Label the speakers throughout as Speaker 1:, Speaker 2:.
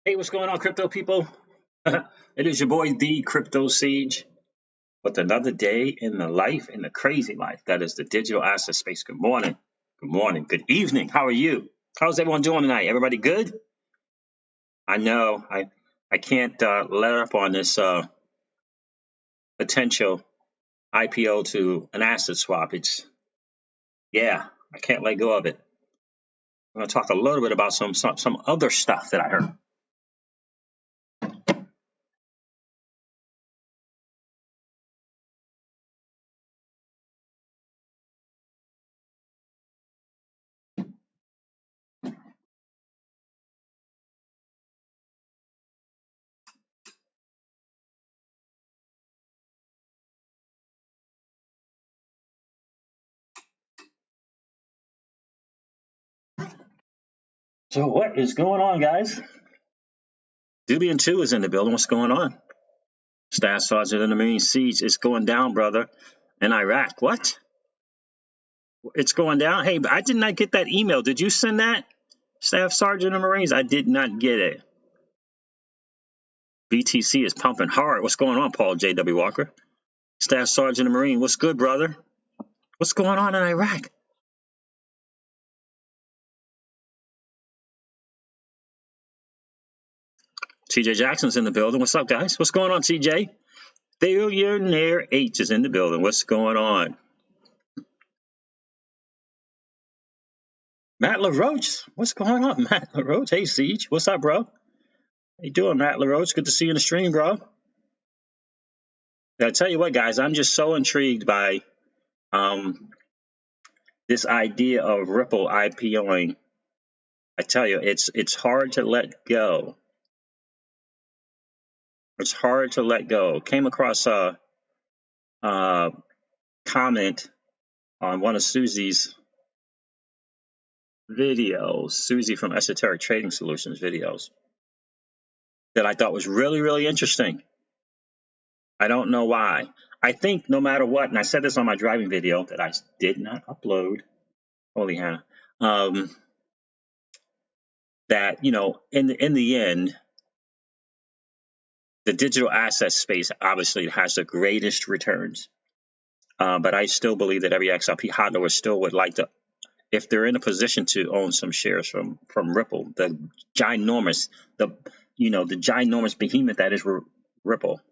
Speaker 1: Hey, what's going on, crypto people? It is your boy, the Crypto Siege, with another day in the life, in the crazy life that is the digital asset space. Good morning. Good morning. Good evening. How are you? How's everyone doing tonight? Everybody good? I know I can't let up on this potential IPO to an asset swap. Yeah, I can't let go of it. I'm going to talk a little bit about some other stuff that I heard. So what is going on, guys? Dubian 2 is in the building. What's going on? Staff Sergeant in the Marine Siege. It's going down, brother. In Iraq. What? It's going down? Hey, I did not get that email. Did you send that? Staff Sergeant in the Marines? I did not get it. BTC is pumping hard. What's going on, Paul J.W. Walker? Staff Sergeant in the Marine. What's good, brother? What's going on in Iraq? TJ Jackson's in the building. What's up, guys? What's going on, TJ? Billionaire H is in the building. What's going on? Matt LaRoche. What's going on, Matt LaRoche? Hey, Siege. What's up, bro? How you doing, Matt LaRoche? Good to see you in the stream, bro. I tell you what, guys, I'm just so intrigued by this idea of Ripple IPOing. I tell you, it's hard to let go. It's hard to let go. Came across a comment on one of Susie's videos, Susie from Esoteric Trading Solutions videos, that I thought was really, really interesting. I don't know why. I think no matter what, and I said this on my driving video that I did not upload, holy Hannah, that, you know, in the end, the digital asset space obviously has the greatest returns. But I still believe that every XRP hodler still would like to, if they're in a position to own some shares from Ripple, the ginormous behemoth that is Ripple.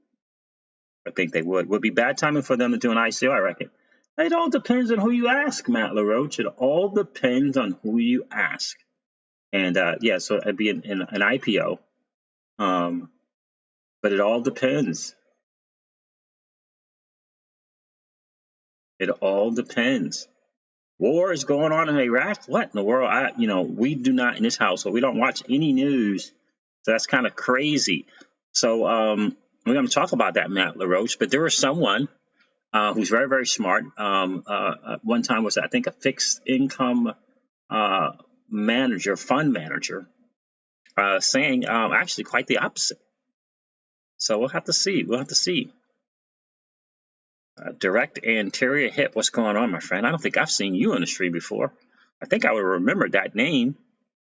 Speaker 1: I think they would be bad timing for them to do an ICO, I reckon. It all depends on who you ask, Matt LaRoche. It all depends on who you ask. And yeah, so it'd be an IPO. But it all depends. It all depends. War is going on in Iraq. What in the world? We do not in this household. We don't watch any news. So that's kind of crazy. So we're going to talk about that, Matt LaRoche. But there was someone who's very, very smart. One time was, I think, a fixed income fund manager, saying actually quite the opposite. So we'll have to see. Direct anterior hip. What's going on, my friend? I don't think I've seen you on the stream before. I think I would remember that name.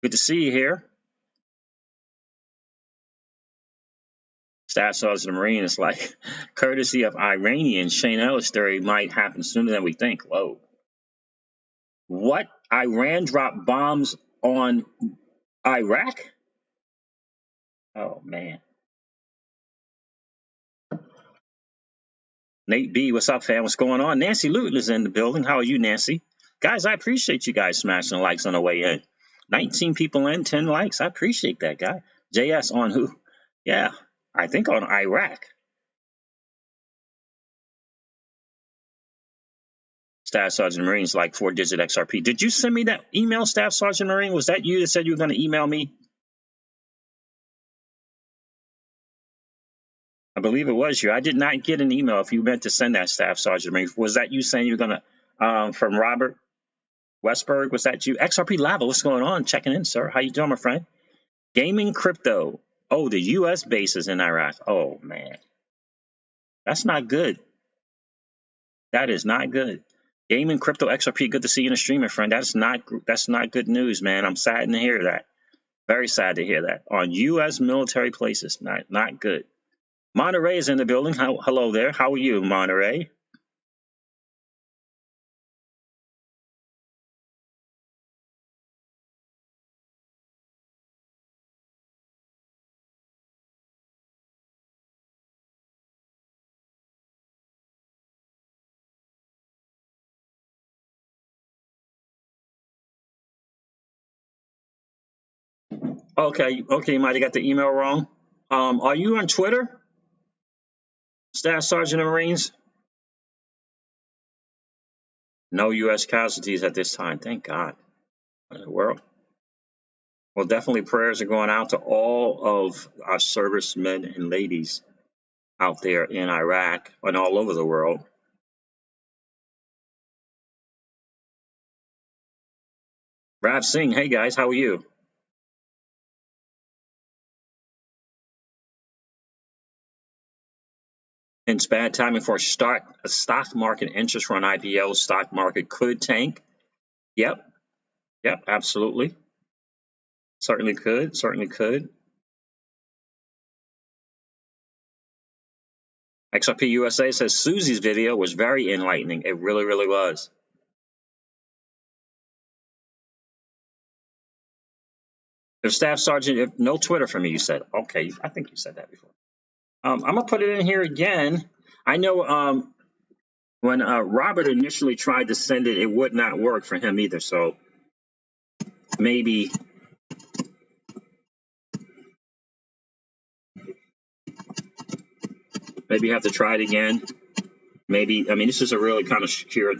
Speaker 1: Good to see you here. Staff Sergeant Marine is like, courtesy of Iranian, Shane Ellis theory might happen sooner than we think. Whoa. What? Iran dropped bombs on Iraq? Oh, man. Nate B, what's up, fam? What's going on? Nancy Luton is in the building. How are you, Nancy? Guys, I appreciate you guys smashing the likes on the way in. 19 people in, 10 likes. I appreciate that, guy. JS on who? Yeah, I think on Iraq. Staff Sergeant Marine's like 4-digit XRP. Did you send me that email, Staff Sergeant Marine? Was that you that said you were going to email me? I believe it was you. I did not get an email if you meant to send that, Staff Sergeant Marine. Was that you saying you were going to, from Robert Westberg? Was that you? XRP Lava, what's going on? Checking in, sir. How you doing, my friend? Gaming Crypto. Oh, the U.S. bases in Iraq. Oh, man. That's not good. That is not good. Gaming Crypto XRP, good to see you in the stream, my friend. That's not good news, man. I'm saddened to hear that. Very sad to hear that. On U.S. military places, not good. Monterey is in the building. Hello there. How are you, Monterey? Okay, okay, you might have got the email wrong. Are you on Twitter, Staff Sergeant of Marines? No U.S. casualties at this time. Thank God. In the world. Well, definitely prayers are going out to all of our servicemen and ladies out there in Iraq and all over the world. Rav Singh, hey guys, how are you? It's bad timing for a stock market interest run IPO. Stock market could tank. Yep, yep, absolutely. Certainly could, certainly could. XRP USA says Susie's video was very enlightening. It really, really was. The Staff Sergeant, no Twitter for me, you said. Okay, I think you said that before. I'm going to put it in here again. I know when Robert initially tried to send it, it would not work for him either. So maybe you have to try it again. Maybe, I mean, this is a really kind of secure,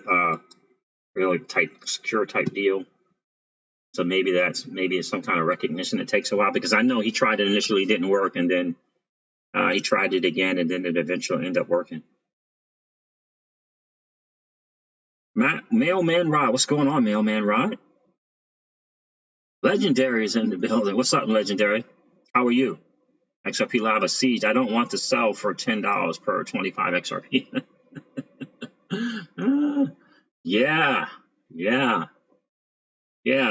Speaker 1: really secure type deal. So maybe it's some kind of recognition. It takes a while because I know he tried it initially, didn't work, and then he tried it again, and then it eventually ended up working. Mailman Rod, what's going on, Mailman Rod? Legendary is in the building. What's up, Legendary? How are you? XRP Lava Siege. I don't want to sell for $10 per 25 XRP. Yeah.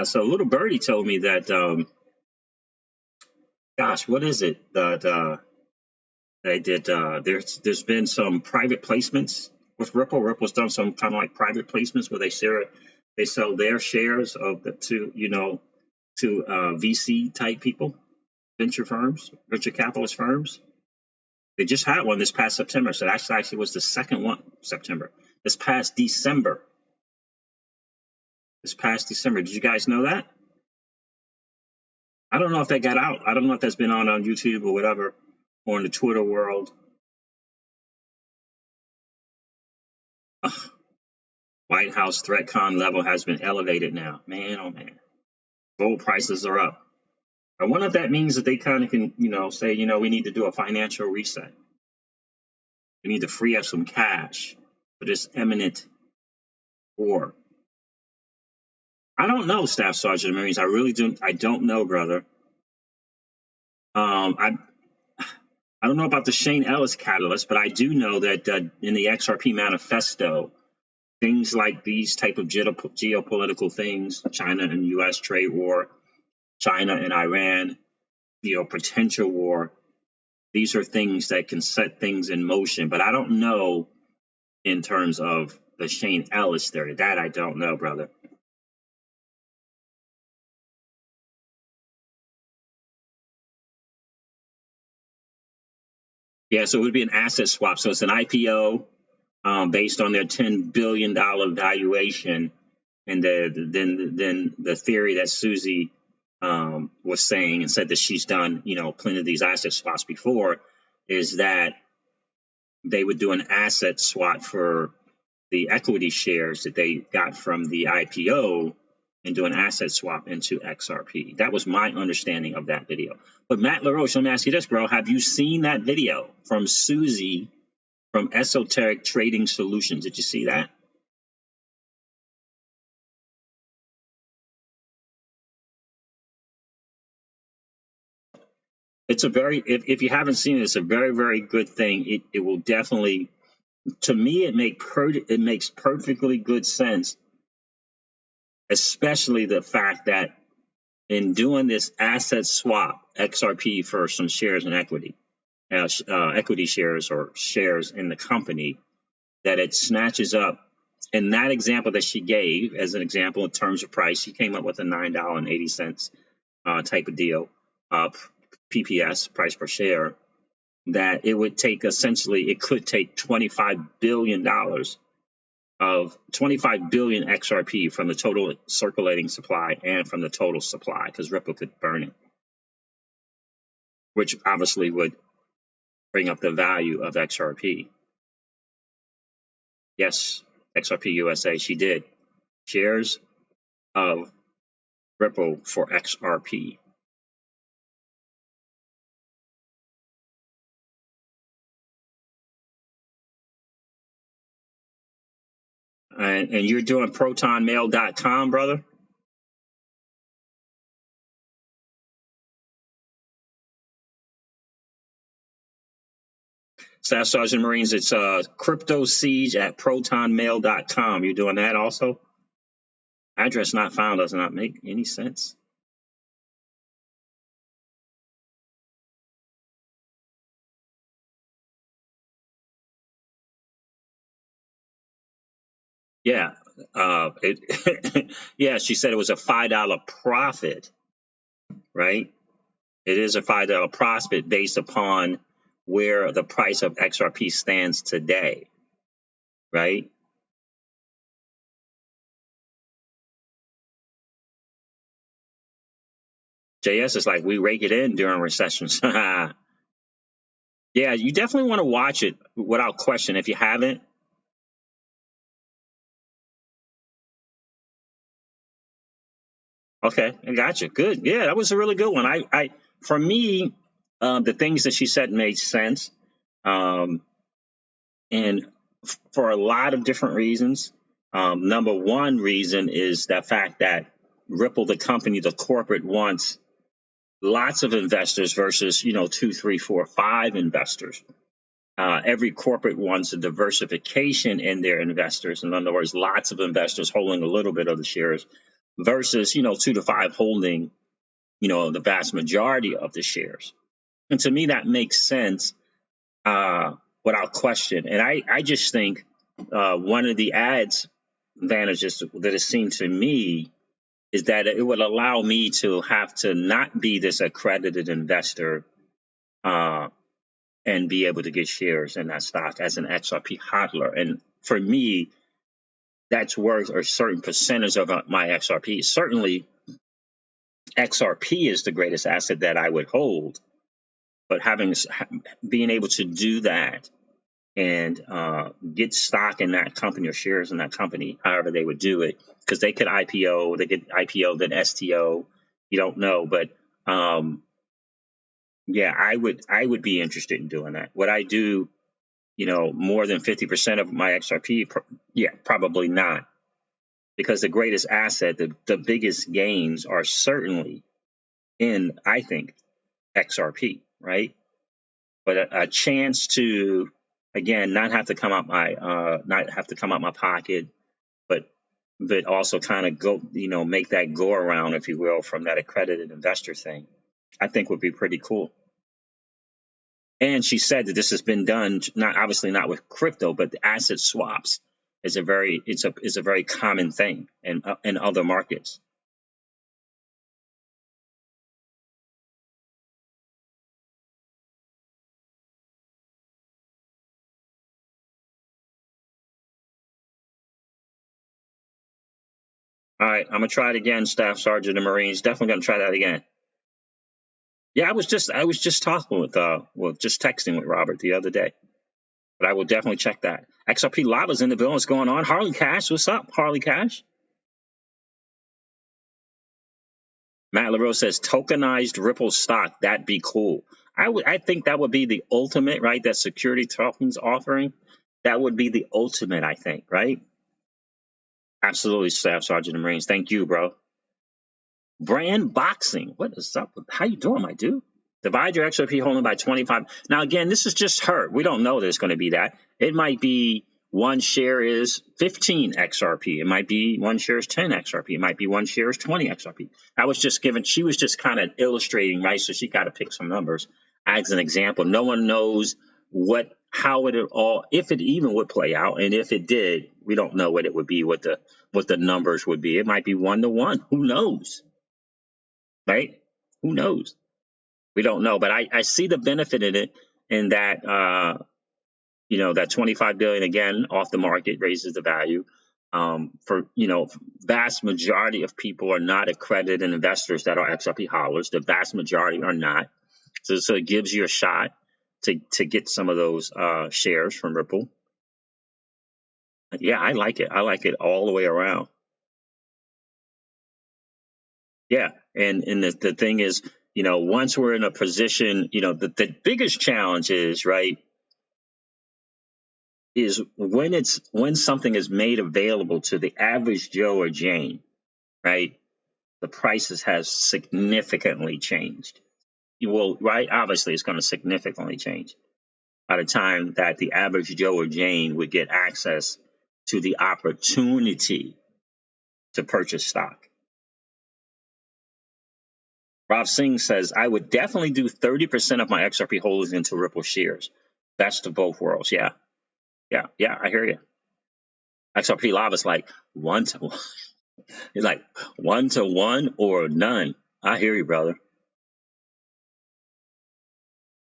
Speaker 1: So Little Birdie told me that. Gosh, what is it that they did? There's been some private placements with Ripple. Ripple's done some kind of like private placements where they sell their shares of to VC type people, venture capitalist firms. They just had one this past September. So that actually was the second one, September. This past December. Did you guys know that? I don't know if that got out. I don't know if that's been on YouTube or whatever, or in the Twitter world. Ugh. White House threat-con level has been elevated now. Man, oh man. Gold prices are up. I wonder if that means that they kind of can, say, we need to do a financial reset. We need to free up some cash for this imminent war. I don't know, Staff Sergeant Marines. I really don't. I don't know, brother. I don't know about the Shane Ellis catalyst, but I do know that in the XRP manifesto, things like these type of geopolitical things, China and U.S. trade war, China and Iran, potential war, these are things that can set things in motion. But I don't know in terms of the Shane Ellis theory. That I don't know, brother. Yeah, so it would be an asset swap. So it's an IPO based on their $10 billion valuation. And then the theory that Susie was saying and said that she's done, plenty of these asset swaps before, is that they would do an asset swap for the equity shares that they got from the IPO and do an asset swap into XRP. That was my understanding of that video. But Matt LaRoche, let me ask you this, bro. Have you seen that video from Susie from Esoteric Trading Solutions? Did you see that? It's a very, if you haven't seen it, it's a very, very good thing. It will definitely, to me, it makes perfectly good sense, especially the fact that in doing this asset swap, XRP for some shares in equity, equity shares or shares in the company, that it snatches up. In that example that she gave, as an example in terms of price, she came up with a $9.80 type of deal, PPS, price per share, that it would take essentially, it could take $25 billion of 25 billion XRP from the total circulating supply and from the total supply, because Ripple could burn it, which obviously would bring up the value of XRP. Yes, XRP USA, she did. Shares of Ripple for XRP. And you're doing protonmail.com, brother? Staff Sergeant Marines, it's crypto siege at protonmail.com. You're doing that also? Address not found does not make any sense. Yeah. Yeah, she said it was a $5 profit, right? It is a $5 profit based upon where the price of XRP stands today, right? JS is like, we rake it in during recessions. Yeah, you definitely want to watch it without question if you haven't. Okay, I got you. Good. Yeah, that was a really good one. I for me, the things that she said made sense, and for a lot of different reasons. Number one reason is the fact that Ripple, the company, the corporate, wants lots of investors versus 2, 3, 4, 5 investors. Every corporate wants a diversification in their investors. In other words, lots of investors holding a little bit of the shares versus 2 to 5 holding the vast majority of the shares. And to me, that makes sense without question. And I just think one of the advantages that it seemed to me is that it would allow me to have to not be this accredited investor and be able to get shares in that stock as an XRP hodler. And for me, that's worth a certain percentage of my XRP. Certainly, XRP is the greatest asset that I would hold. But being able to do that and get stock in that company or shares in that company, however they would do it, because they could IPO, they could IPO then STO, you don't know. But yeah, I would be interested in doing that. Would I do more than 50% of my XRP? Yeah, probably not, because the greatest asset, the biggest gains are certainly in, I think, XRP, right? But a chance to, again, not have to come out my pocket, but also kind of go, make that go around, if you will, from that accredited investor thing, I think would be pretty cool. And she said that this has been done, obviously not with crypto, but the asset swaps is a very common thing in other markets. All right, I'm gonna try it again, Staff Sergeant of Marines. Definitely gonna try that again. Yeah, I was just talking with just texting with Robert the other day, but I will definitely check that. XRP Lava's in the building. What's going on? Harley Cash, what's up, Harley Cash? Matt LaRose says tokenized Ripple stock. That'd be cool. I think that would be the ultimate, right? That security tokens offering. That would be the ultimate, I think, right? Absolutely, Staff Sergeant of Marines. Thank you, bro. Brand Boxing. What is up? How you doing, my dude? Divide your XRP holding by 25. Now, again, this is just her. We don't know that it's going to be that. It might be one share is 15 XRP. It might be one share is 10 XRP. It might be one share is 20 XRP. I was just given, she was just kind of illustrating, right? So she got to pick some numbers as an example. No one knows how it all, if it even would play out. And if it did, we don't know what it would be, what the numbers would be. It might be 1-to-1. Who knows? Right? Who knows? We don't know. But I see the benefit in it, in that, that 25 billion again off the market raises the value. Vast majority of people are not accredited investors that are XRP hodlers. The vast majority are not. So it gives you a shot to get some of those shares from Ripple. Yeah, I like it. I like it all the way around. Yeah, and the thing is, once we're in a position, the biggest challenge is, right, is when something is made available to the average Joe or Jane, right? The prices have significantly changed. Right? Obviously, it's going to significantly change by the time that the average Joe or Jane would get access to the opportunity to purchase stock. Rob Singh says, I would definitely do 30% of my XRP holdings into Ripple shares. Best of both worlds. Yeah, I hear you. XRP Lava is like 1-to-1. It's like 1-to-1 or none. I hear you, brother.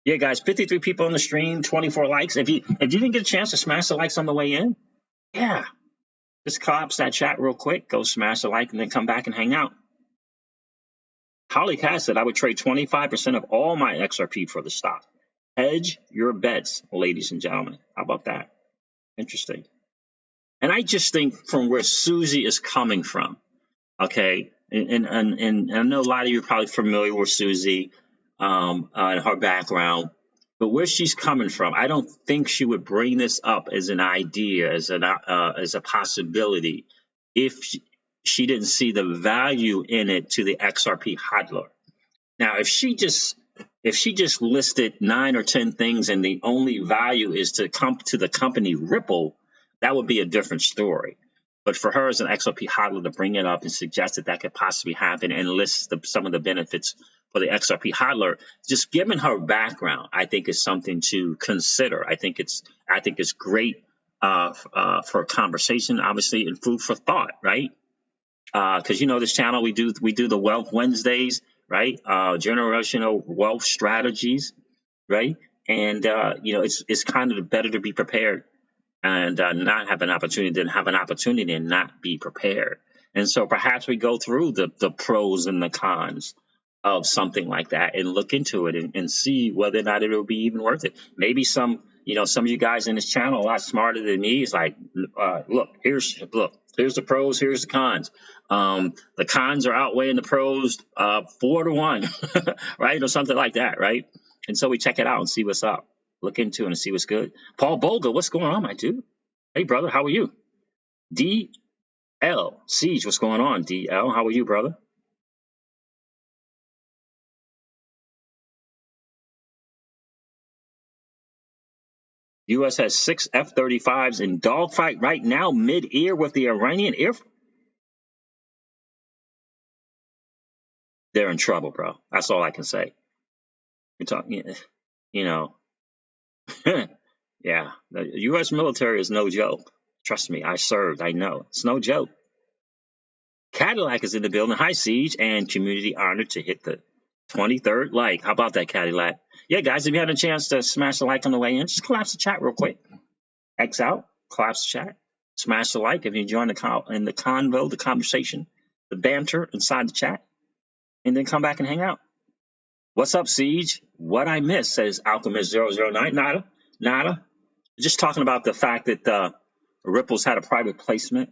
Speaker 1: Yeah, guys, 53 people on the stream, 24 likes. If you didn't get a chance to smash the likes on the way in, yeah, just collapse that chat real quick, go smash the like, and then come back and hang out. Holly Cass said, I would trade 25% of all my XRP for the stock. Hedge your bets, ladies and gentlemen. How about that? Interesting. And I just think from where Susie is coming from, okay, and I know a lot of you are probably familiar with Susie and her background, but where she's coming from, I don't think she would bring this up as an idea, as a possibility, if she didn't see the value in it to the XRP hodler. Now, if she just listed 9 or 10 things and the only value is to the company Ripple, that would be a different story. But for her as an XRP hodler to bring it up and suggest that could possibly happen and list some of the benefits for the XRP hodler, just given her background, I think is something to consider. I think it's great for conversation, obviously, and food for thought, right? Because this channel, we do the Wealth Wednesdays, right? Generational wealth strategies, right? And it's kind of better to be prepared and not have an opportunity than have an opportunity and not be prepared. And so perhaps we go through the pros and the cons of something like that and look into it and see whether or not it will be even worth it. Maybe some of you guys in this channel are a lot smarter than me. It's like, look, here's the pros, here's the cons. The cons are outweighing the pros 4-to-1, right? Or something like that, right? And so we check it out and see what's up. Look into it and see what's good. Paul Bolga, what's going on, my dude? Hey, brother, how are you? DL Siege, what's going on, DL? How are you, brother? U.S. has 6 F-35s in dogfight right now, mid-air with the Iranian Air Force. They're in trouble, bro. That's all I can say. You're talking, yeah. The U.S. military is no joke. Trust me, I served. I know. It's no joke. Cadillac is in the building. Hi, Siege, and community honored to hit the 23rd like. How about that, Cadillac? Yeah, guys, if you had a chance to smash the like on the way in, just collapse the chat real quick. X out, collapse the chat, smash the like if you join the convo, the conversation, the banter inside the chat, and then come back and hang out. What's up, Siege? What I missed, says Alchemist009. Nada. Just talking about the fact that Ripple's had a private placement,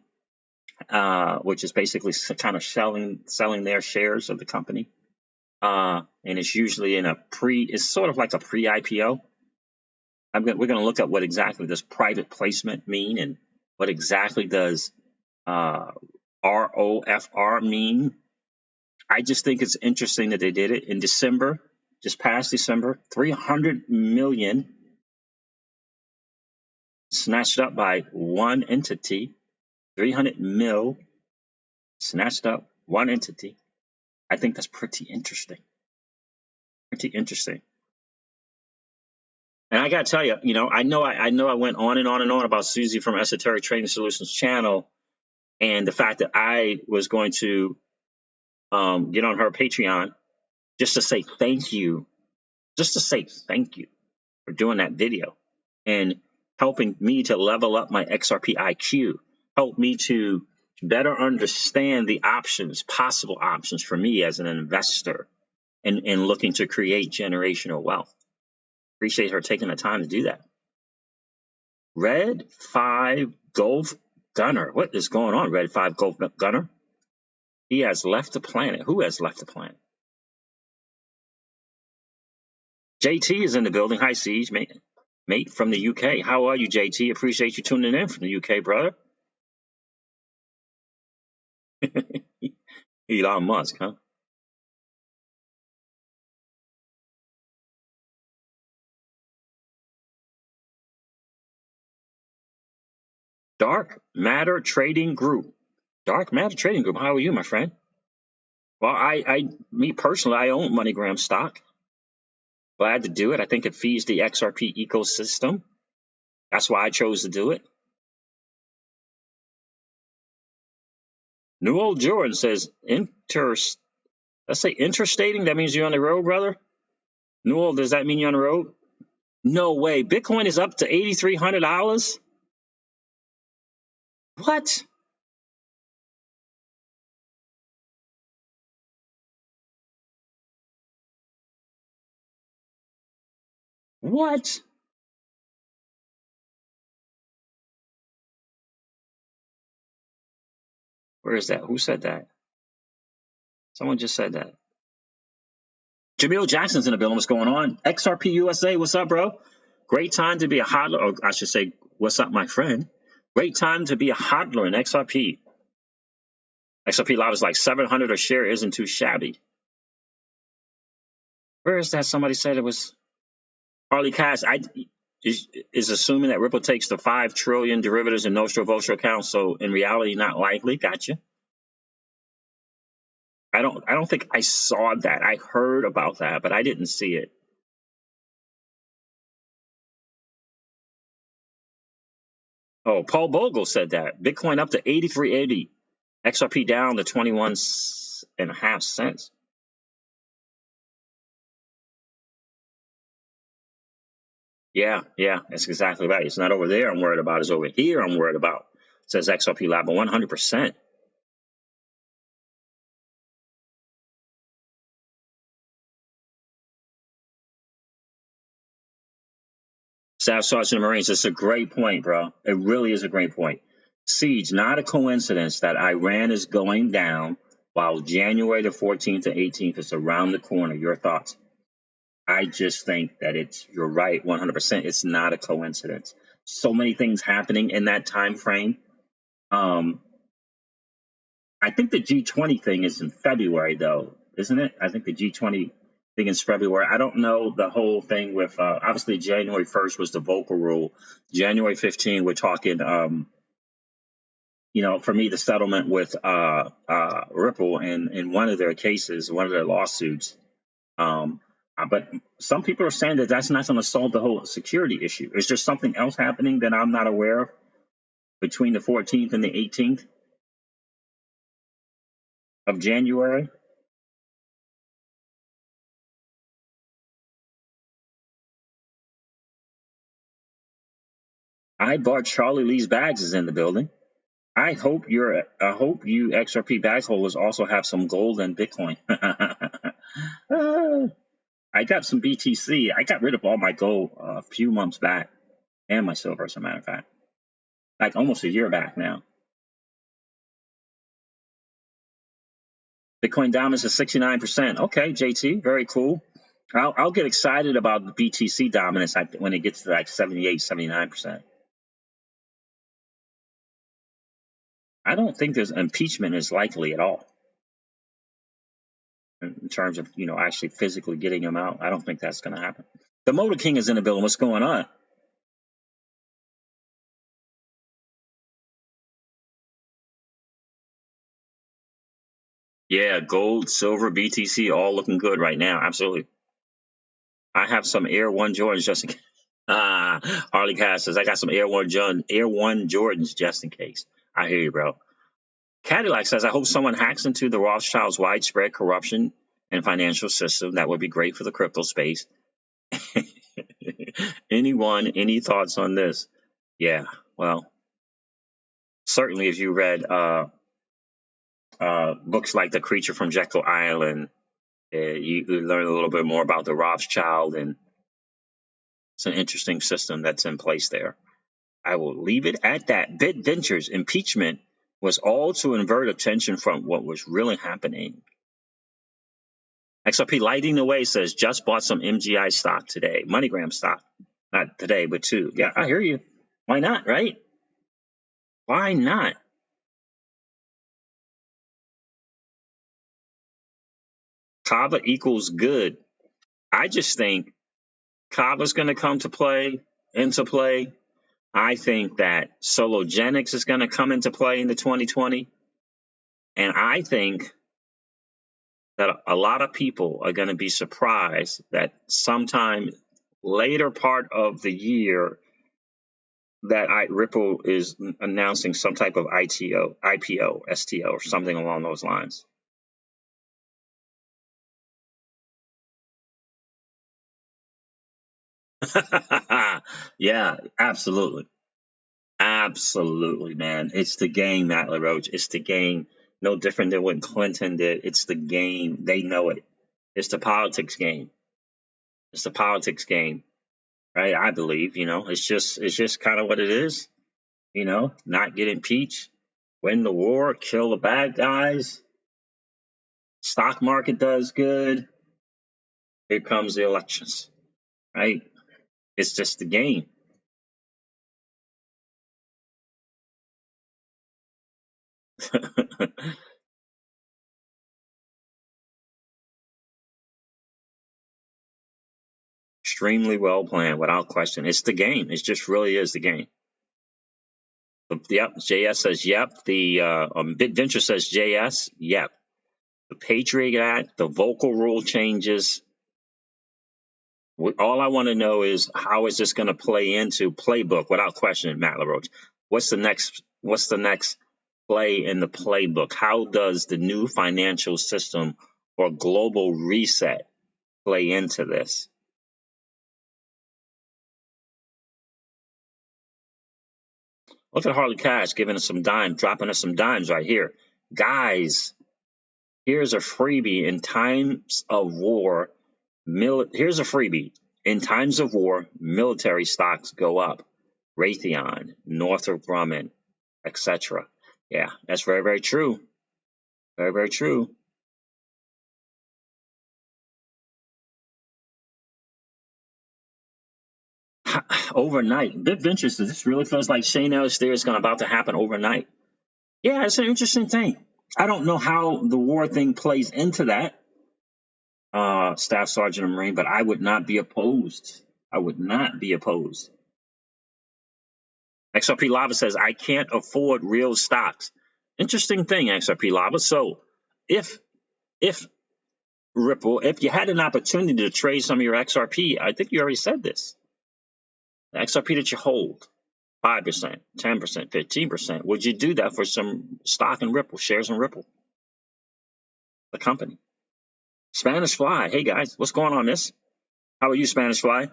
Speaker 1: which is basically kind of selling their shares of the company. And it's usually it's sort of like a pre-IPO. We're going to look at what exactly does private placement mean and what exactly does ROFR mean. I just think it's interesting that they did it in December, just past December, 300 million snatched up by one entity, 300 mil, snatched up one entity. I think that's pretty interesting. Pretty interesting. And I got to tell you, I know I went on and on and on about Susie from Esoteric Trading Solutions channel and the fact that I was going to get on her Patreon just to say thank you, for doing that video and helping me to level up my XRP IQ, help me to better understand the possible options for me as an investor and looking to create generational wealth. Appreciate her taking the time to do that. Red 5 Golf Gunner. What is going on, Red 5 Golf Gunner? He has left the planet. Who has left the planet? JT is in the building. Hi, Siege, mate from the UK. How are you, JT? Appreciate you tuning in from the UK, brother. Elon Musk, huh? Dark Matter Trading Group. Dark Matter Trading Group. How are you, my friend? Well, me personally, I own MoneyGram stock. Glad to do it. I think it feeds the XRP ecosystem. That's why I chose to do it. New Old Jordan says, let's say interstating. That means you're on the road, brother. New Old, does that mean you're on the road? No way. Bitcoin is up to $8,300. What? What? Where is that? Who said that? Someone just said that. Jamil Jackson's in the building. What's going on? XRP USA, what's up, bro? Great time to be a hodler, or I should say, what's up, my friend? Great time to be a hodler in XRP. XRP lot is like 700 a share, isn't too shabby. Where is that? Somebody said it was Harley Cash. Is assuming that Ripple takes the 5 trillion derivatives in Nostro Vostro accounts, so in reality, not likely. Gotcha. I don't think I saw that. I heard about that, but I didn't see it. Oh, Paul Bogle said that. Bitcoin up to 83.80. XRP down to 21.5 cents. Yeah, that's exactly right. It's not over there I'm worried about. It's over here I'm worried about. Says XRP Lab 100%. Staff Sergeant Marines, it's a great point, bro. It really is a great point. Siege, not a coincidence that Iran is going down while January the 14th and 18th is around the corner. Your thoughts? I just think that you're right, 100%. It's not a coincidence. So many things happening in that time frame. I think the G20 thing is in February, though, isn't it? I think the G20 thing is February. I don't know the whole thing with, obviously, January 1st was the vocal rule. January 15th, we're talking, for me, the settlement with Ripple in one of their cases, one of their lawsuits. But some people are saying that that's not going to solve the whole security issue. Is there something else happening that I'm not aware of between the 14th and the 18th of January? I bought Charlie Lee's bags is in the building. I hope you XRP bag holders also have some gold and Bitcoin. I got some BTC. I got rid of all my gold a few months back, and my silver, as a matter of fact, like almost a year back now. Bitcoin dominance is 69%. Okay, JT, very cool. I'll get excited about the BTC dominance when it gets to like 78, 79%. I don't think there's impeachment is likely at all in terms of, actually physically getting him out. I don't think that's going to happen. The Motor King is in the building. What's going on? Yeah, gold, silver, BTC, all looking good right now. Absolutely. I have some Air One Jordans just in case. Harley Cass says I got some Air One Jordans just in case. I hear you, bro. Cadillac says I hope someone hacks into the Rothschilds' widespread corruption and financial system. That would be great for the crypto space. Anyone, any thoughts on this? Yeah, well, certainly if you read books like The Creature from Jekyll Island, you learn a little bit more about the Rothschild, and it's an interesting system that's in place there. I will leave it at that. BitVenture's impeachment was all to avert attention from what was really happening. XRP lighting the way says just bought some MGI stock today, MoneyGram stock. Not today, but two. Yeah, I hear you. Why not, right? Why not? Kava equals good. I just think Kava's going to come into play. I think that Sologenics is going to come into play in the 2020. And I think that a lot of people are going to be surprised that sometime later part of the year that Ripple is announcing some type of IPO, STO, or something along those lines. Yeah, absolutely. Absolutely, man. It's the game, Matt LaRoche. It's the game. No different than what Clinton did. It's the game. They know it. It's the politics game. It's the politics game, right? I believe, it's just kind of what it is. Not get impeached, win the war, kill the bad guys. Stock market does good. Here comes the elections, right? It's just the game. Extremely well planned, without question. It's the game. It just really is the game. Yep, JS says yep. The BitVenture says JS, yep. The Patriot Act, the vocal rule changes. All I want to know is how is this going to play into playbook, without question, Matt LaRoche. What's the next play in the playbook? How does the new financial system or global reset play into this? Look at Harley Cash giving us dropping us some dimes right here. Guys, here's a freebie in times of war. Here's a freebie. In times of war, military stocks go up. Raytheon, Northrop Grumman, etc. Yeah, that's very, very true. Very, very true. Overnight. BitVenture says this really feels like Shane Ellis there is about to happen overnight. Yeah, it's an interesting thing. I don't know how the war thing plays into that, Staff Sergeant of Marine, but I would not be opposed. I would not be opposed. XRP Lava says, I can't afford real stocks. Interesting thing, XRP Lava. So if Ripple, if you had an opportunity to trade some of your XRP, I think you already said this. The XRP that you hold, 5%, 10%, 15%, would you do that for some stock in Ripple, shares in Ripple, the company? Spanish Fly, hey guys, what's going on this? How are you, Spanish Fly?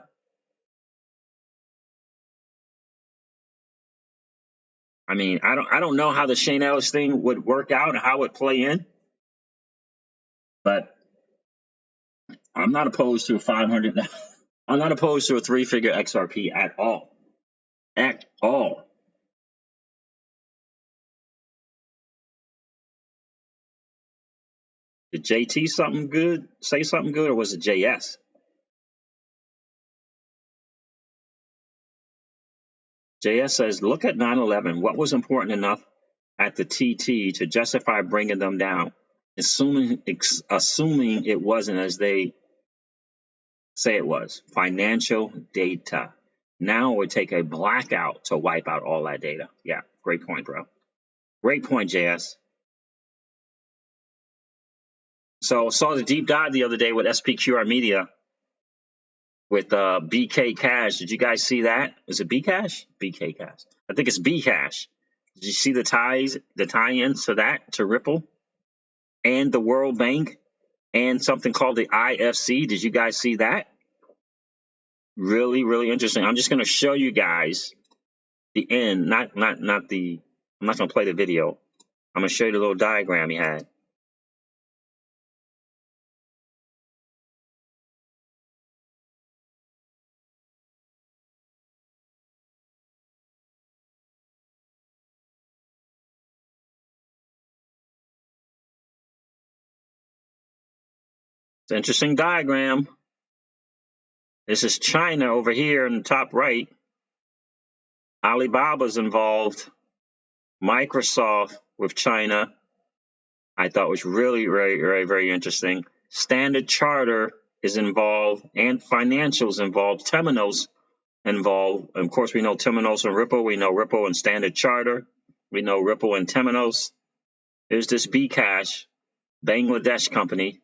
Speaker 1: I mean, I don't know how the Shane Ellis thing would work out and how it play in, but I'm not opposed to a 500. I'm not opposed to a three-figure XRP at all. At all. Did JT say something good, or was it JS? JS says, look at 9/11. What was important enough at the TT to justify bringing them down, assuming it wasn't as they say it was, financial data. Now it would take a blackout to wipe out all that data. Yeah, great point, bro. Great point, JS. So I saw the deep dive the other day with SPQR Media with BK Cash. Did you guys see that? Is it B Cash? BK Cash. I think it's B Cash. Did you see the tie-ins to that, to Ripple and the World Bank and something called the IFC? Did you guys see that? Really, really interesting. I'm just going to show you guys the end, not the. I'm not going to play the video. I'm going to show you the little diagram he had. It's an interesting diagram. This is China over here in the top right. Alibaba's involved. Microsoft with China. I thought was really very, very, very interesting. Standard Charter is involved and financials involved. Temenos involved. Of course, we know Temenos and Ripple. We know Ripple and Standard Charter. We know Ripple and Temenos. There's this Bcash, Bangladesh company,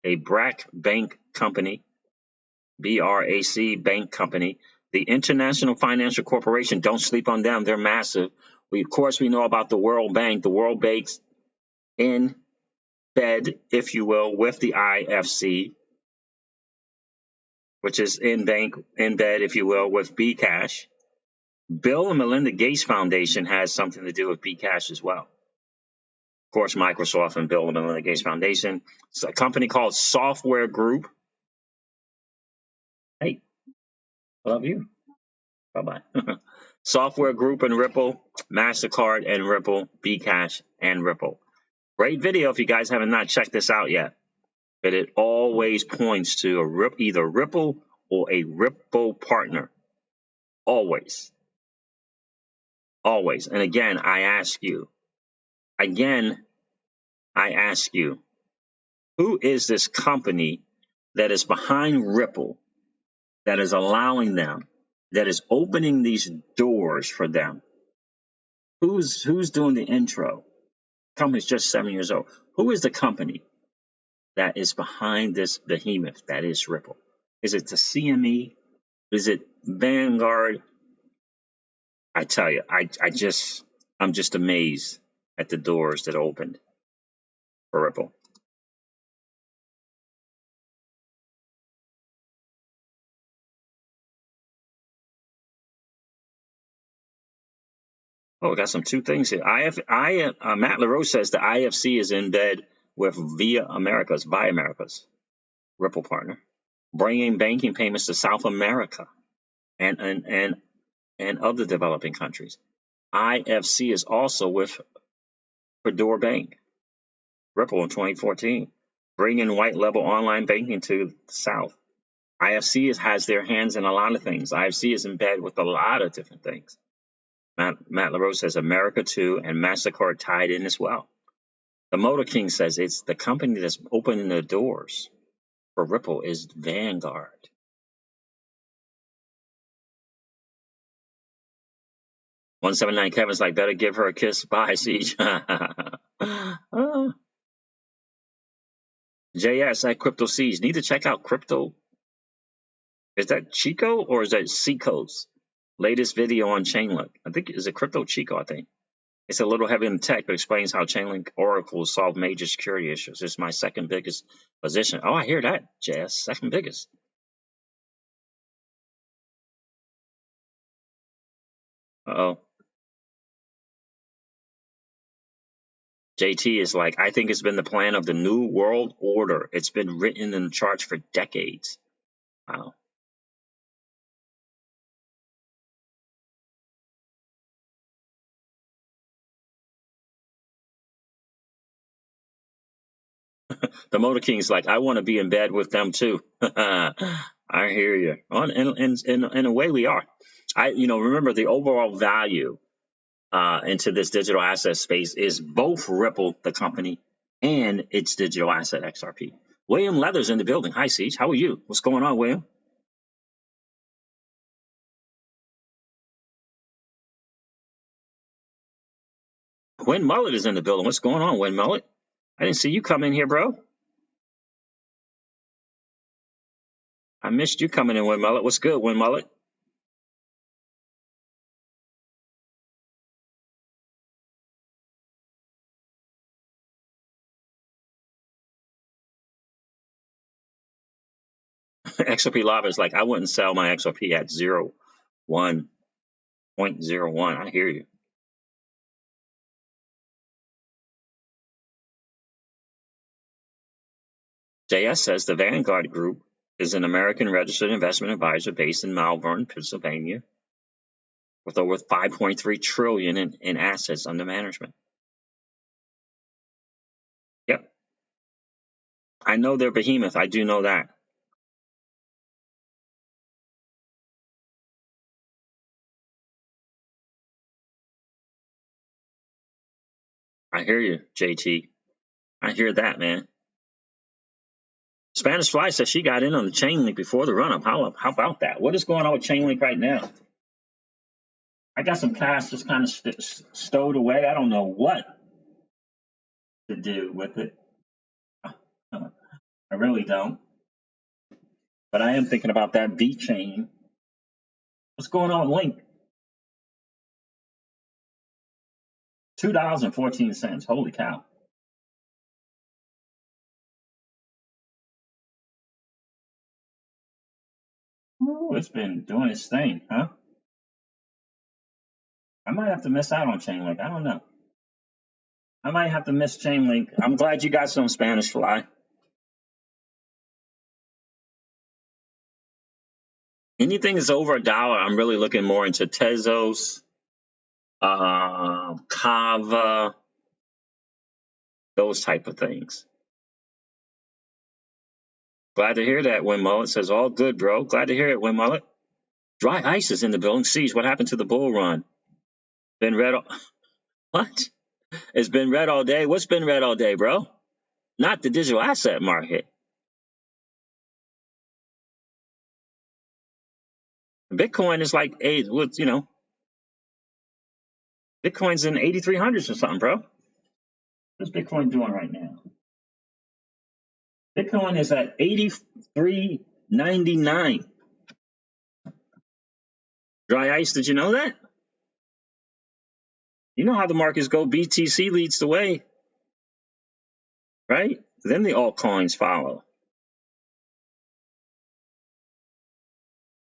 Speaker 1: a BRAC bank company, BRAC bank company. The International Financial Corporation, don't sleep on them. They're massive. Of course, we know about the World Bank. The World Bank's in bed, if you will, with the IFC, which is in bed, if you will, with Bcash. Bill and Melinda Gates Foundation has something to do with Bcash as well. Of course, Microsoft and Bill and Melinda Gates Foundation. It's a company called Software Group. Hey, love you. Bye-bye. Software Group and Ripple, MasterCard and Ripple, Bcash and Ripple. Great video if you guys haven't not checked this out yet. But it always points to either Ripple or a Ripple partner. Always. Always. And again, I ask you, who is this company that is behind Ripple, that is allowing them, that is opening these doors for them? Who's doing the intro? The company's just 7 years old. Who is the company that is behind this behemoth that is Ripple? Is it the CME? Is it Vanguard? I tell you, I'm just amazed at the doors that opened for Ripple. Oh, we got two things here. Matt LaRose says the IFC is in bed with Via Americas Ripple partner, bringing banking payments to South America and other developing countries. IFC is also with Fedor Bank, Ripple in 2014, bringing white label online banking to the South. IFC has their hands in a lot of things. IFC is in bed with a lot of different things. Matt LaRose says America too, and MasterCard tied in as well. The Motor King says it's the company that's opening the doors for Ripple is Vanguard. $179 Kevin's like, better give her a kiss. Bye, Siege. JS at Crypto Siege. Need to check out Crypto. Is that Chico or is that Seacoast? Latest video on Chainlink. I think is it Crypto Chico, I think. It's a little heavy in tech, but explains how Chainlink Oracle solve major security issues. It's my second biggest position. Oh, I hear that, JS. Second biggest. Uh-oh. JT is like, I think it's been the plan of the New World Order. It's been written in the charts for decades. Wow. The Motor King's like, I want to be in bed with them too. I hear you. In a way, we are. Remember the overall value into this digital asset space is both Ripple, the company, and its digital asset XRP. William Leather's in the building. Hi, Siege. How are you? What's going on, William? Win Mullet is in the building. What's going on, Win Mullet? I didn't see you come in here, bro. I missed you coming in, Win Mullet. What's good, Win Mullet? XRP Lava is like, I wouldn't sell my XRP at 0.01. I hear you. JS says the Vanguard Group is an American registered investment advisor based in Malvern, Pennsylvania, with over 5.3 trillion in assets under management. Yep. I know they're behemoth. I do know that. I hear you, JT. I hear that, man. Spanish Fly says she got in on the Chainlink before the run-up. How about that? What is going on with Chainlink right now? I got some cash just kind of stowed away. I don't know what to do with it. I really don't. But I am thinking about that V chain. What's going on, Link? $2.14. Holy cow. Ooh, it's been doing its thing, huh? I might have to miss out on Chainlink. I don't know. I might have to miss Chainlink. I'm glad you got some Spanish Fly. Anything that's over $1, I'm really looking more into Tezos, Kava, those type of things. Glad to hear that, Win Mullet. Says, all good, bro. Glad to hear it, Win Mullet. Dry ice is in the building. Siege, what happened to the bull run? Been red all... What? It's been red all day? What's been red all day, bro? Not the digital asset market. Bitcoin is like, Bitcoin's in 8,300s or something, bro. What's Bitcoin doing right now? Bitcoin is at 83.99. Dry ice, did you know that? You know how the markets go. BTC leads the way, right? Then the altcoins follow.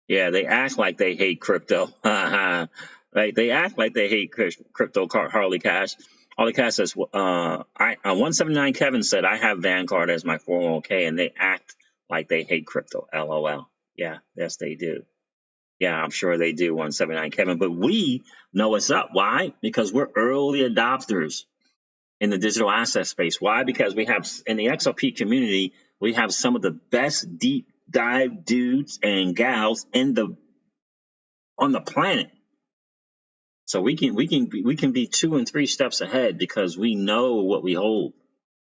Speaker 1: Yeah, they act like they hate crypto. Right? They act like they hate crypto. Harley Cash. Harley Cash says, 179 Kevin said, I have Vanguard as my 401k, and they act like they hate crypto. LOL. Yeah, yes, they do. Yeah, I'm sure they do, 179 Kevin. But we know what's up. Why? Because we're early adopters in the digital asset space. Why? Because we have, in the XRP community, we have some of the best deep dive dudes and gals on the planet. So we can be 2 and 3 steps ahead because we know what we hold.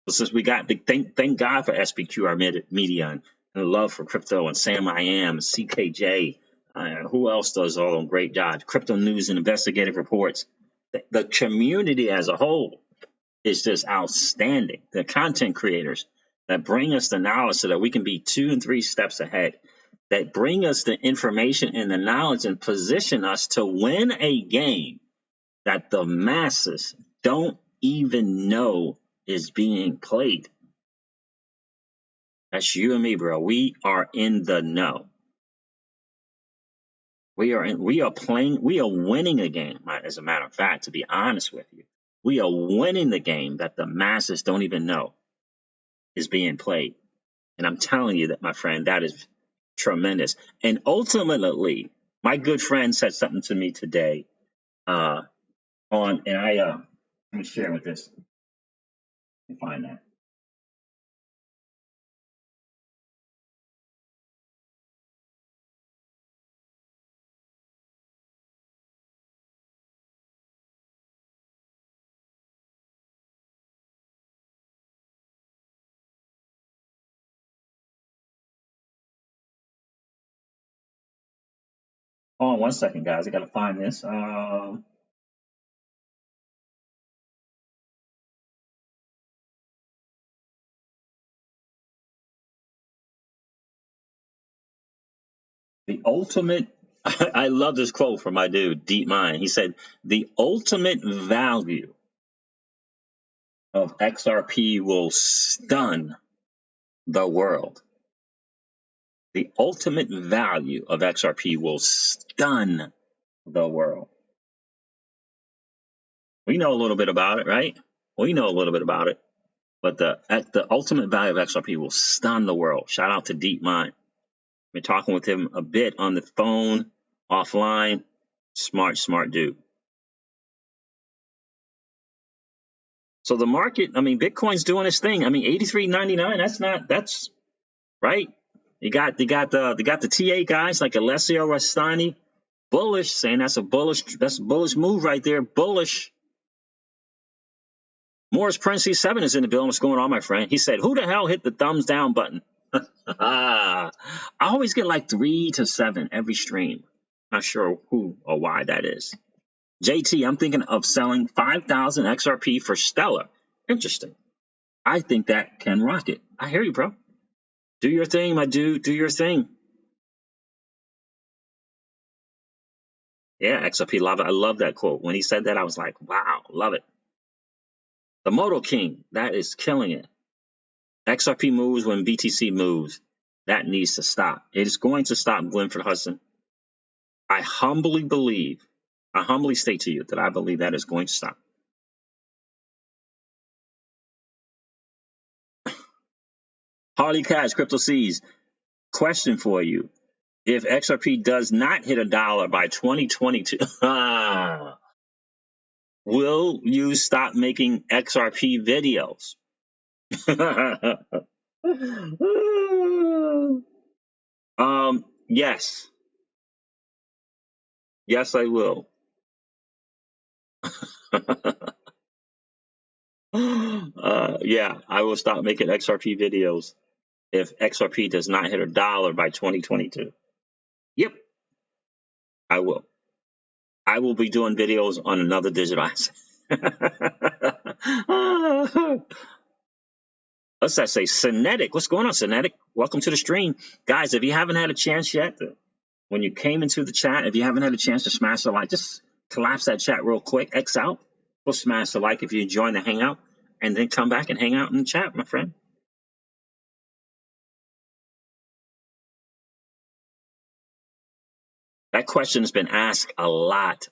Speaker 1: But since we got thank God for SBQR Media and love for crypto and Sam I Am, CKJ, who else does all them great jobs? Crypto News and Investigative Reports. The community as a whole is just outstanding. The content creators that bring us the knowledge so that we can be 2 and 3 steps ahead, that bring us the information and the knowledge and position us to win a game that the masses don't even know is being played. That's you and me, bro. We are in the know. We are winning a game, as a matter of fact, to be honest with you. We are winning the game that the masses don't even know is being played. And I'm telling you that, my friend, that is tremendous. And ultimately, my good friend said something to me today let me share with this. Let me find that. Hold on one second, guys. I got to find this. The ultimate, I love this quote from my dude, Deep Mind. He said, the ultimate value of XRP will stun the world. The ultimate value of XRP will stun the world. We know a little bit about it, right? We know a little bit about it. But the ultimate value of XRP will stun the world. Shout out to Deep Mind. Been talking with him a bit on the phone, offline. Smart dude. So the market, I mean, Bitcoin's doing its thing. I mean, 83.99. That's right. You got the TA guys like Alessio Rastani, bullish, saying that's a bullish move right there. Bullish. Morris Princey 7 is in the building. What's going on, my friend? He said, who the hell hit the thumbs down button? I always get like 3 to 7 every stream. Not sure who or why that is. JT, I'm thinking of selling 5,000 XRP for Stellar. Interesting. I think that can rocket. I hear you, bro. Do your thing, my dude. Do your thing. Yeah, XRP lava. I love that quote. When he said that, I was like, wow, love it. The Moto King, that is killing it. XRP moves when BTC moves. That needs to stop. It is going to stop, Glenford Hudson. I humbly state to you that I believe that is going to stop. Harley Cash, Crypto Seas, question for you. If XRP does not hit $1 by 2022, will you stop making XRP videos? Yes. Yes, I will. Yeah, I will stop making XRP videos if XRP does not hit $1 by 2022. Yep, I will. I will be doing videos on another digital asset. What's that say? Cinetic. What's going on, Cinetic? Welcome to the stream. Guys, if you haven't had a chance yet, when you came into the chat, if you haven't had a chance to smash the like, just collapse that chat real quick, X out. Go smash the like if you enjoy the hangout, and then come back and hang out in the chat, my friend. That question has been asked a lot.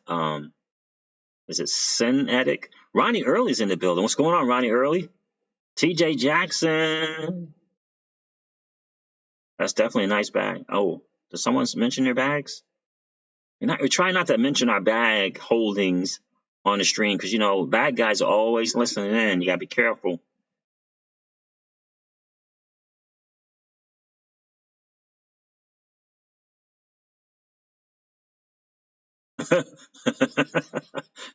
Speaker 1: Is it Cinetic? Ronnie Early's in the building. What's going on, Ronnie Early? TJ Jackson. That's definitely a nice bag. Oh, does someone mention their bags? We try not to mention our bag holdings on the stream because, you know, bad guys are always listening in. You got to be careful.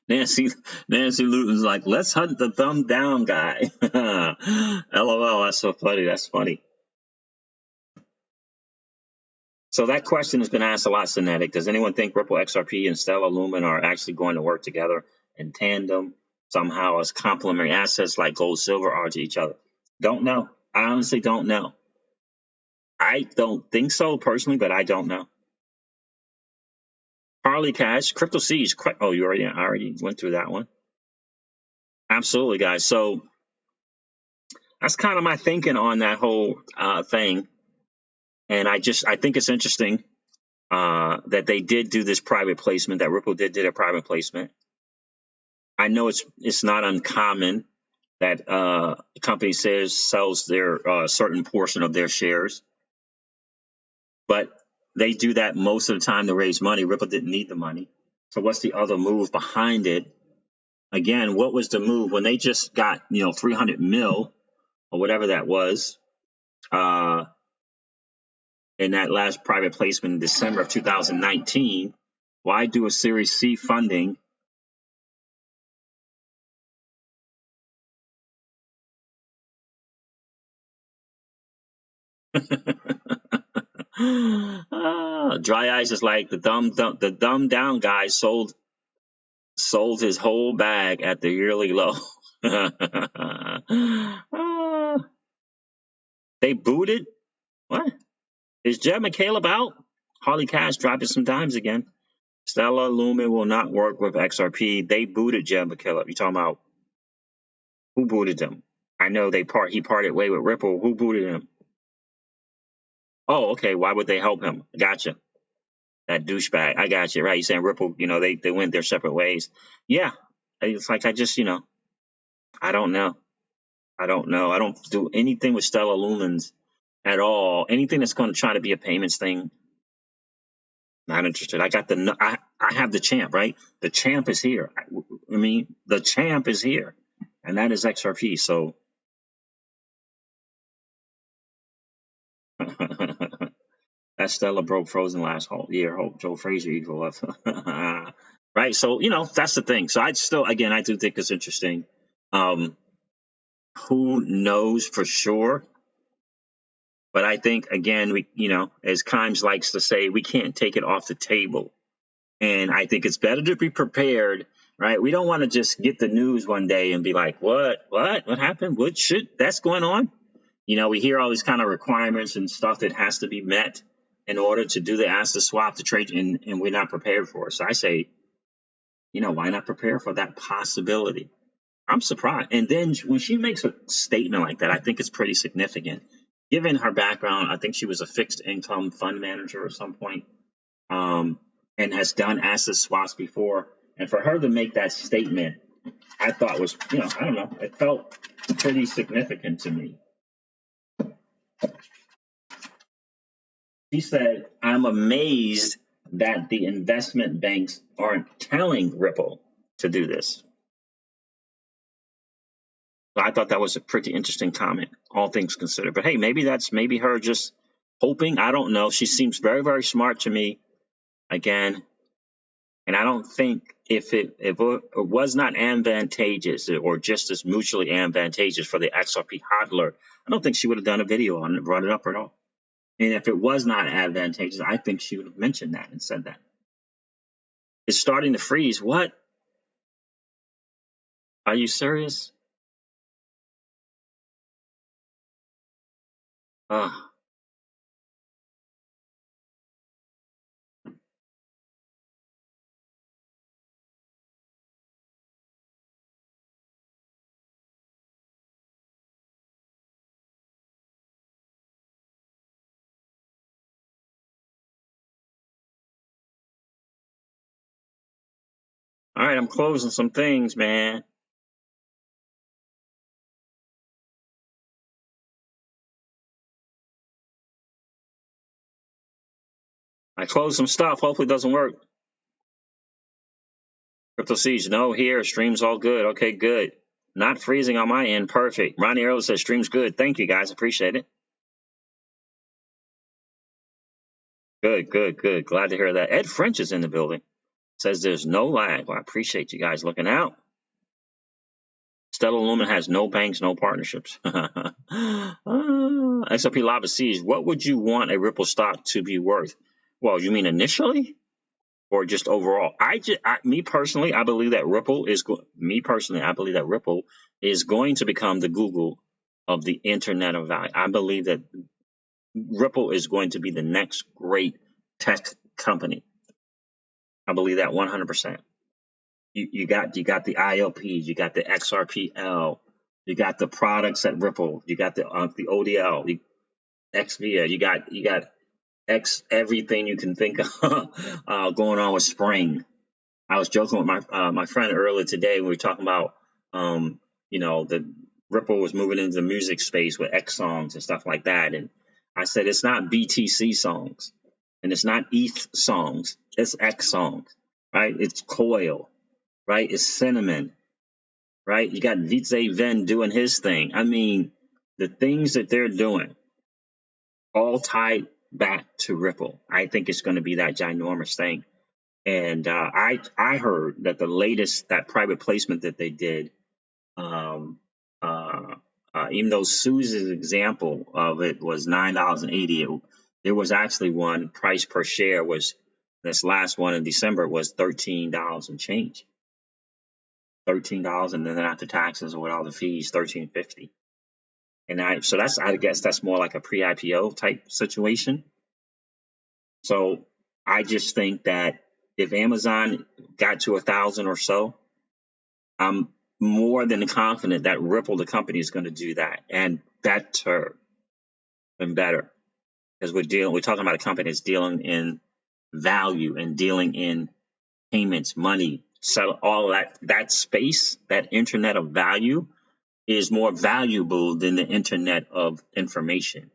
Speaker 1: Nancy Luton's like, let's hunt the thumb down guy. LOL, that's so funny. That's funny. So that question has been asked a lot, Cinetic. Does anyone think Ripple, XRP, and Stellar Lumen are actually going to work together in tandem somehow as complementary assets like gold, silver are to each other? Don't know. I honestly don't know. I don't think so personally, but I don't know. Harley Cash, Crypto Siege. Oh, I already went through that one. Absolutely, guys. So that's kind of my thinking on that whole thing. And I think it's interesting that they did do this private placement, that Ripple did a private placement. I know it's not uncommon that a company sells their certain portion of their shares, but they do that most of the time to raise money. Ripple didn't need the money. So what's the other move behind it? Again, what was the move when they just got 300 mil or whatever that was in that last private placement in December of 2019? Why do a Series C funding? Dry Eyes is like the dumb down guy sold his whole bag at the yearly low. They booted? What? Is Jed McCaleb out? Harley Cash dropping some dimes again. Stellar Lumen will not work with XRP. They booted Geopolitical. You talking about who booted them? I know he parted way with Ripple. Who booted him? Oh, okay. Why would they help him? Gotcha. That douchebag. I got you. Right. You're saying Ripple, they went their separate ways. Yeah. It's like I just, I don't know. I don't know. I don't do anything with Stellar Lumens at all. Anything that's going to try to be a payments thing, not interested. I have the champ, right? The champ is here. I mean, the champ is here, and that is XRP. So that Stella broke frozen last whole year. Hope Joe Frazier equal up. Right. So, that's the thing. So I do think it's interesting. Who knows for sure? But I think, again, as Kimes likes to say, we can't take it off the table. And I think it's better to be prepared, right? We don't want to just get the news one day and be like, what happened? That's going on? We hear all these kind of requirements and stuff that has to be met in order to do the asset swap, to trade, and we're not prepared for it. So I say, why not prepare for that possibility? I'm surprised. And then when she makes a statement like that, I think it's pretty significant. Given her background, I think she was a fixed income fund manager at some point, and has done asset swaps before. And for her to make that statement, I thought was, I don't know, it felt pretty significant to me. She said, I'm amazed that the investment banks aren't telling Ripple to do this. So I thought that was a pretty interesting comment, all things considered. But hey, maybe that's her just hoping. I don't know. She seems very, very smart to me. Again, and I don't think if it was not advantageous or just as mutually advantageous for the XRP hodler, I don't think she would have done a video on it, brought it up at all. And if it was not advantageous, I think she would have mentioned that and said that. It's starting to freeze. What? Are you serious? All right, I'm closing some things, man. I closed some stuff. Hopefully it doesn't work. Crypto Siege, no, here, stream's all good. Okay, good. Not freezing on my end. Perfect. Ronnie Earl says stream's good. Thank you, guys. Appreciate it. Good, good, good. Glad to hear that. Ed French is in the building. Says there's no lag. Well, I appreciate you guys looking out. Stellar Lumen has no banks, no partnerships. XRP Lava Siege, what would you want a Ripple stock to be worth? Well, you mean initially? Or just overall? Me personally, I believe that Ripple is going to become the Google of the Internet of Value. I believe that Ripple is going to be the next great tech company. I believe that 100%. You got the ILPs, you got the XRPL, you got the products at Ripple, you got the ODL, the XVIA, you got everything you can think of going on with Spring. I was joking with my friend earlier today. We were talking about the Ripple was moving into the music space with X songs and stuff like that, and I said it's not BTC songs and it's not ETH songs, it's X songs, right? It's Coil, right? It's Cinnamon, right? You got Vitze Ven doing his thing. I mean, the things that they're doing all tied back to Ripple. I think it's going to be that ginormous thing. And I heard that the latest, that private placement that they did, even though Sue's example of it was $9.80, there was actually one price per share was, this last one in December was $13 and change. $13, and then after taxes or with all the fees, $13.50. And I guess that's more like a pre-IPO type situation. So I just think that if Amazon got to 1,000 or so, I'm more than confident that Ripple, the company, is going to do that, and better and better, because we're talking about a company that's dealing in value and dealing in payments, money, so all that space, that internet of value, is more valuable than the internet of information.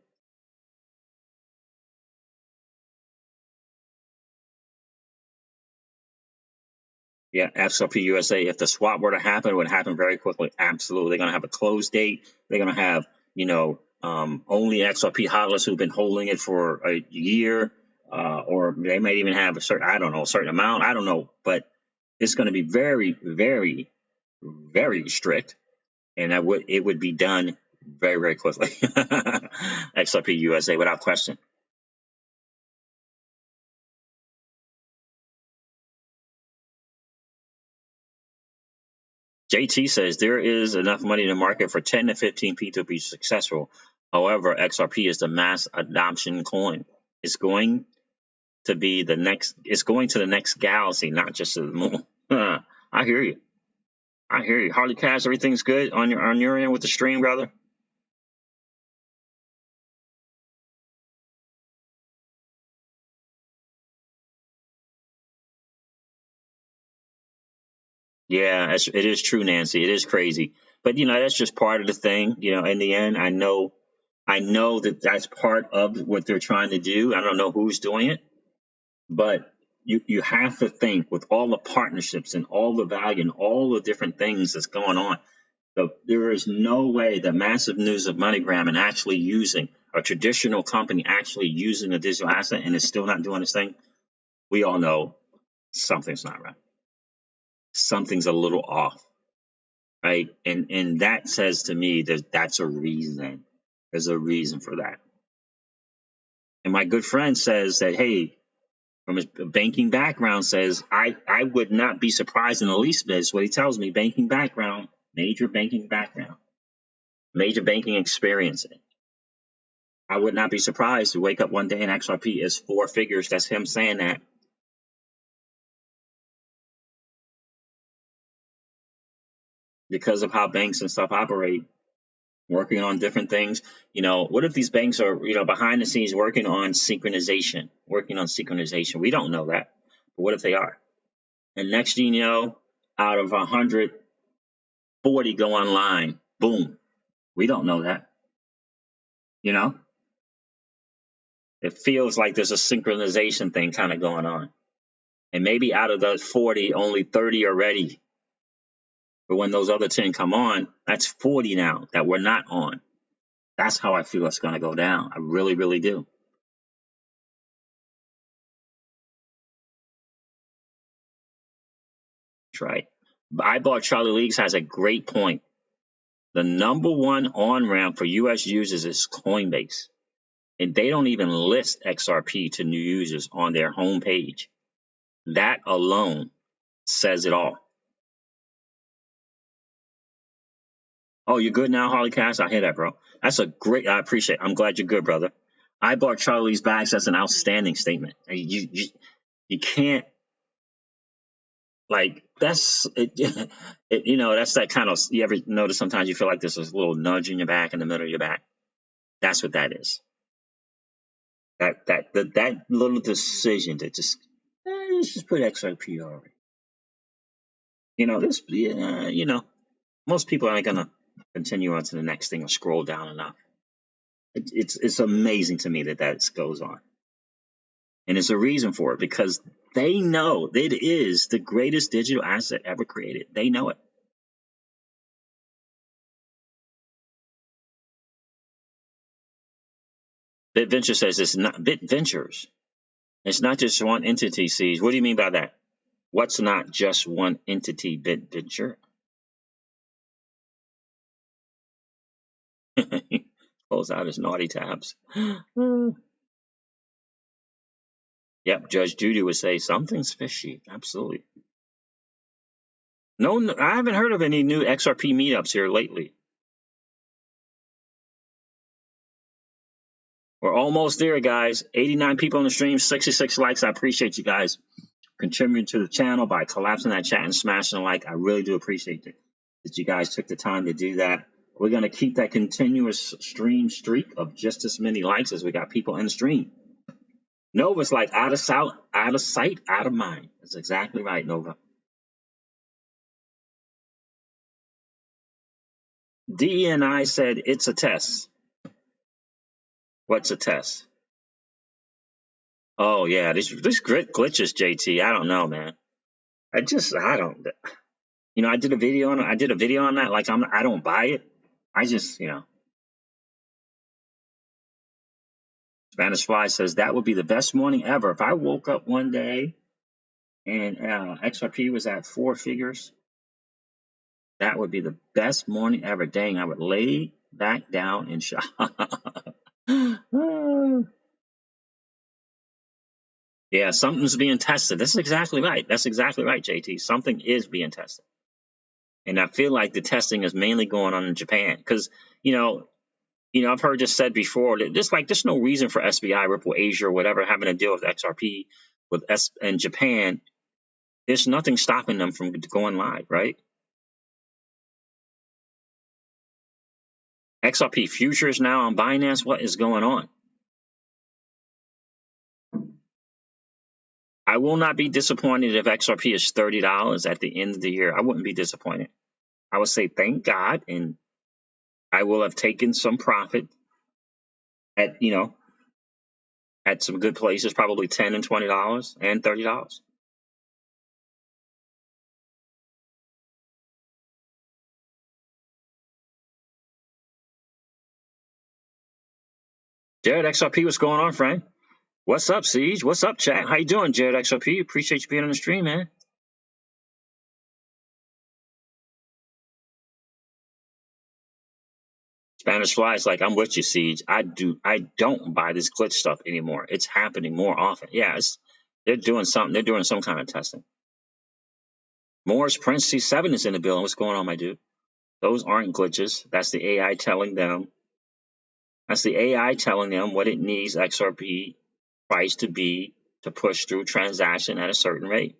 Speaker 1: Yeah, XRP USA. If the swap were to happen, it would happen very quickly. Absolutely, they're going to have a close date. They're going to have, only XRP hodlers who've been holding it for a year, or they might even have a certain amount. I don't know, but it's going to be very, very, very strict, and it would be done very, very quickly. XRP USA, without question. JT says there is enough money in the market for 10 to 15 people to be successful. However, XRP is the mass adoption coin. It's going to be it's going to the next galaxy, not just to the moon. I hear you. I hear you. Harley Cash, everything's good on your end with the stream, brother? Yeah, it is true, Nancy. It is crazy. But that's just part of the thing. In the end, I know that that's part of what they're trying to do. I don't know who's doing it. But you have to think, with all the partnerships and all the value and all the different things that's going on, there is no way that massive news of MoneyGram and actually using a traditional company actually using a digital asset and it's still not doing its thing. We all know something's not right. Something's a little off, right? And that says to me that that's a reason. There's a reason for that. And my good friend says that, hey, from his banking background, says I would not be surprised in the least bit. Is what he tells me. Banking background, major banking background, major banking experience. I would not be surprised to wake up one day and XRP is 4 figures. That's him saying that. Because of how banks and stuff operate, working on different things. What if these banks are, behind the scenes working on synchronization, We don't know that. But what if they are? And next thing you know, out of 140 go online, boom. We don't know that. It feels like there's a synchronization thing kind of going on. And maybe out of those 40, only 30 are ready. But when those other 10 come on, that's 40 now that we're not on. That's how I feel it's going to go down. I really, really do. That's right. I bought Charlie Leagues has a great point. The number one on-ramp for U.S. users is Coinbase. And they don't even list XRP to new users on their homepage. That alone says it all. Oh, you're good now, Harley Cash? I hear that, bro. That's a great. I appreciate it. I'm glad you're good, brother. I bought Charlie's bags. That's an outstanding statement. You can't, like, that's it, that's that kind of. You ever notice sometimes you feel like there's a little nudge in your back, in the middle of your back? That's what that is. That little decision to just let's just put XRP already. Most people aren't gonna continue on to the next thing or scroll down enough. It's amazing to me that goes on, and there's a reason for it, because they know it is the greatest digital asset ever created. They know it. BitVenture says it's not BitVentures. It's not just one entity. Sees. What do you mean by that? What's not just one entity? BitVenture. Close out his naughty tabs. Yep, Judge Judy would say something's fishy. Absolutely. No, I haven't heard of any new XRP meetups here lately. We're almost there, guys. 89 people on the stream, 66 likes. I appreciate you guys contributing to the channel by collapsing that chat and smashing a like. I really do appreciate it that you guys took the time to do that. We're going to keep that continuous stream streak of just as many likes as we got people in the stream. Nova's like out of sight, out of mind. That's exactly right, Nova. DEI said it's a test. What's a test? Oh yeah, this glitches, JT. I don't know, man. I don't. You know, I did a video on that. Like I don't buy it. I just, you know. Spanish Fly says that would be the best morning ever. If I woke up one day and XRP was at 4 figures, that would be the best morning ever. Dang, I would lay back down and shock. Yeah, something's being tested. That's exactly right. That's exactly right, JT. Something is being tested. And I feel like the testing is mainly going on in Japan because, you know, I've heard this said before that there's no reason for SBI, Ripple, Asia, or whatever having to deal with XRP and Japan. There's nothing stopping them from going live, right? XRP futures now on Binance. What is going on? I will not be disappointed if XRP is $30 at the end of the year. I wouldn't be disappointed. I would say thank God, and I will have taken some profit at at some good places, probably $10 and $20 and $30. Jared XRP, what's going on, friend? What's up, Siege? What's up, chat? How you doing, Jared XRP? Appreciate you being on the stream, man. Spanish Fly is like, I'm with you, Siege. I don't buy this glitch stuff anymore. It's happening more often. Yeah, they're doing something. They're doing some kind of testing. Morris Prince C7 is in the building. What's going on, my dude? Those aren't glitches. That's the AI telling them. That's the AI telling them what it needs XRP price to be to push through transaction at a certain rate.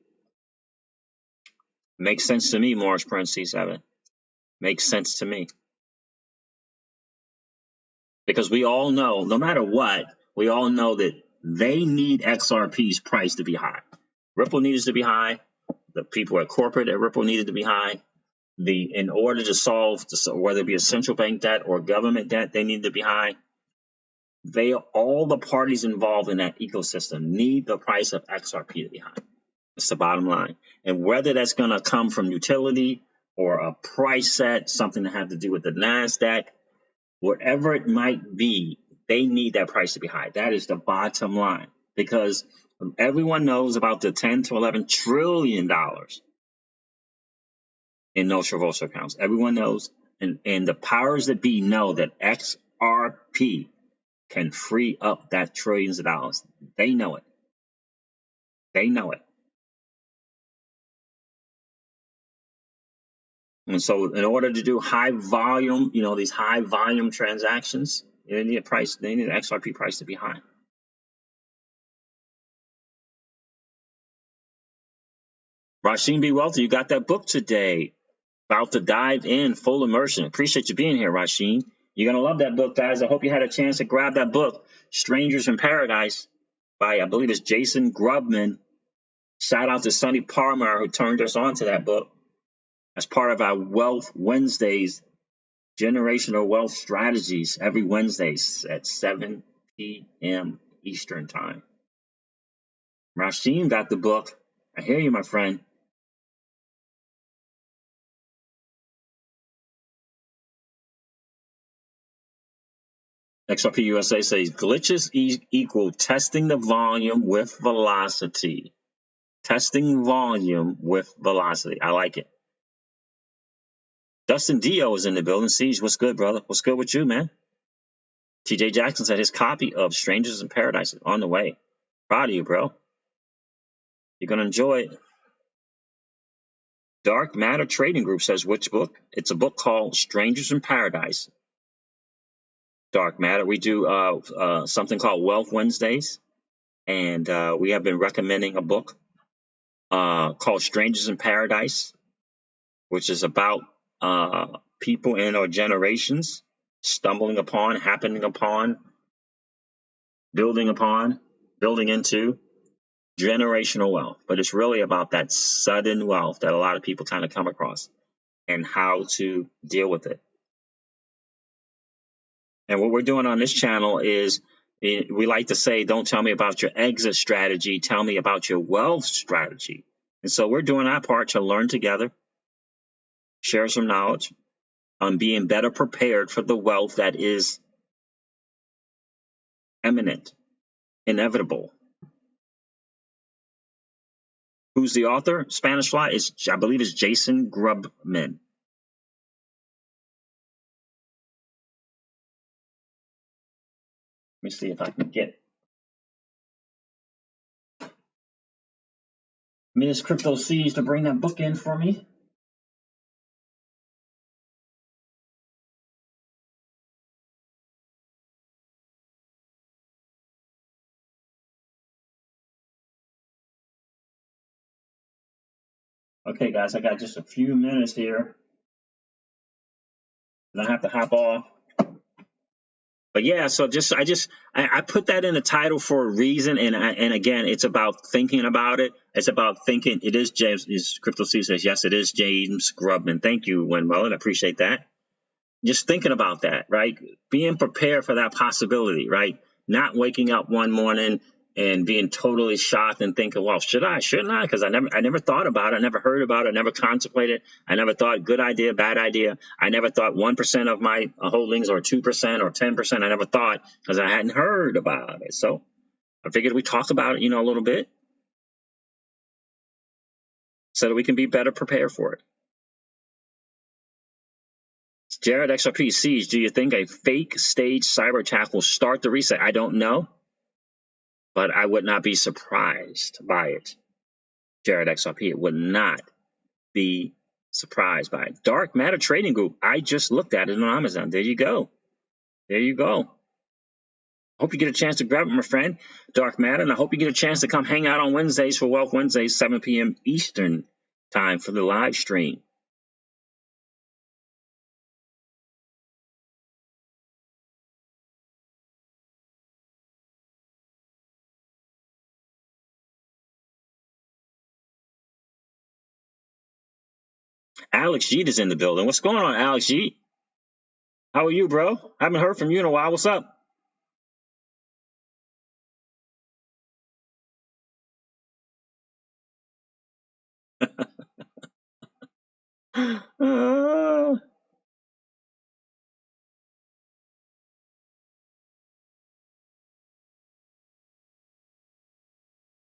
Speaker 1: Makes sense to me, Morris Prince C7. Makes sense to me. Because we all know, no matter what, we all know that they need XRP's price to be high. Ripple needs to be high. The people at corporate at Ripple needed to be high. In order to solve, whether it be a central bank debt or government debt, they need to be high. All the parties involved in that ecosystem need the price of XRP to be high. That's the bottom line. And whether that's going to come from utility or a price set, something to have to do with the NASDAQ, whatever it might be, they need that price to be high. That is the bottom line, because everyone knows about the $10 to $11 trillion in no traversal accounts. Everyone knows, and the powers that be know that XRP can free up that trillions of dollars. They know it. They know it. And so in order to do high volume, these high volume transactions, they need an XRP price to be high. Rasheen B. Wealthy, you got that book today. About to dive in, full immersion. Appreciate you being here, Rasheen. You're going to love that book, guys. I hope you had a chance to grab that book, Strangers in Paradise, by, I believe it's Jason Grubman. Shout out to Sonny Parmer, who turned us on to that book as part of our Wealth Wednesdays, Generational Wealth Strategies, every Wednesdays at 7 p.m. Eastern Time. Rasheen got the book. I hear you, my friend. XRP USA says glitches equal testing the volume with velocity. Testing volume with velocity. I like it. Dustin Dio is in the building. Siege, what's good, brother? What's good with you, man? TJ Jackson said his copy of Strangers in Paradise is on the way. Proud of you, bro. You're going to enjoy it. Dark Matter Trading Group says which book? It's a book called Strangers in Paradise. dark matter. We do something called Wealth Wednesdays, and we have been recommending a book called Strangers in Paradise, which is about people in our generations stumbling upon, happening upon, building into generational wealth. But it's really about that sudden wealth that a lot of people kind of come across and how to deal with it. And what we're doing on this channel is we like to say, don't tell me about your exit strategy, tell me about your wealth strategy. And so we're doing our part to learn together, share some knowledge on being better prepared for the wealth that is imminent, inevitable. Who's the author? Spanish Fly is, I believe, is Jason Grubman. Let me see if I can get Ms. Crypto Seas to bring that book in for me. Okay, guys, I got just a few minutes here, and I have to hop off. But yeah, so I put that in the title for a reason, and again, it's about thinking about it. It's about thinking. It is James. Crypto C says yes, it is James Grubman. Thank you, Wellen. I appreciate that. Just thinking about that, right? Being prepared for that possibility, right? Not waking up one morning and being totally shocked and thinking, well, should I, shouldn't I? Because I never thought about it. I never heard about it. I never contemplated. I never thought good idea, bad idea. I never thought 1% of my holdings or 2% or 10%. I never thought because I hadn't heard about it. So I figured we talk about it, a little bit so that we can be better prepared for it. Jared XRP Siege, do you think a fake stage cyber attack will start the reset? I don't know, but I would not be surprised by it. Jared XRP, it would not be surprised by it. Dark Matter Trading Group, I just looked at it on Amazon. There you go. There you go. Hope you get a chance to grab it, my friend. Dark Matter, and I hope you get a chance to come hang out on Wednesdays for Wealth Wednesdays, 7 p.m. Eastern time for the live stream. Alex Jeet is in the building. What's going on, Alex Jeet? How are you, bro? Haven't heard from you in a while. What's up?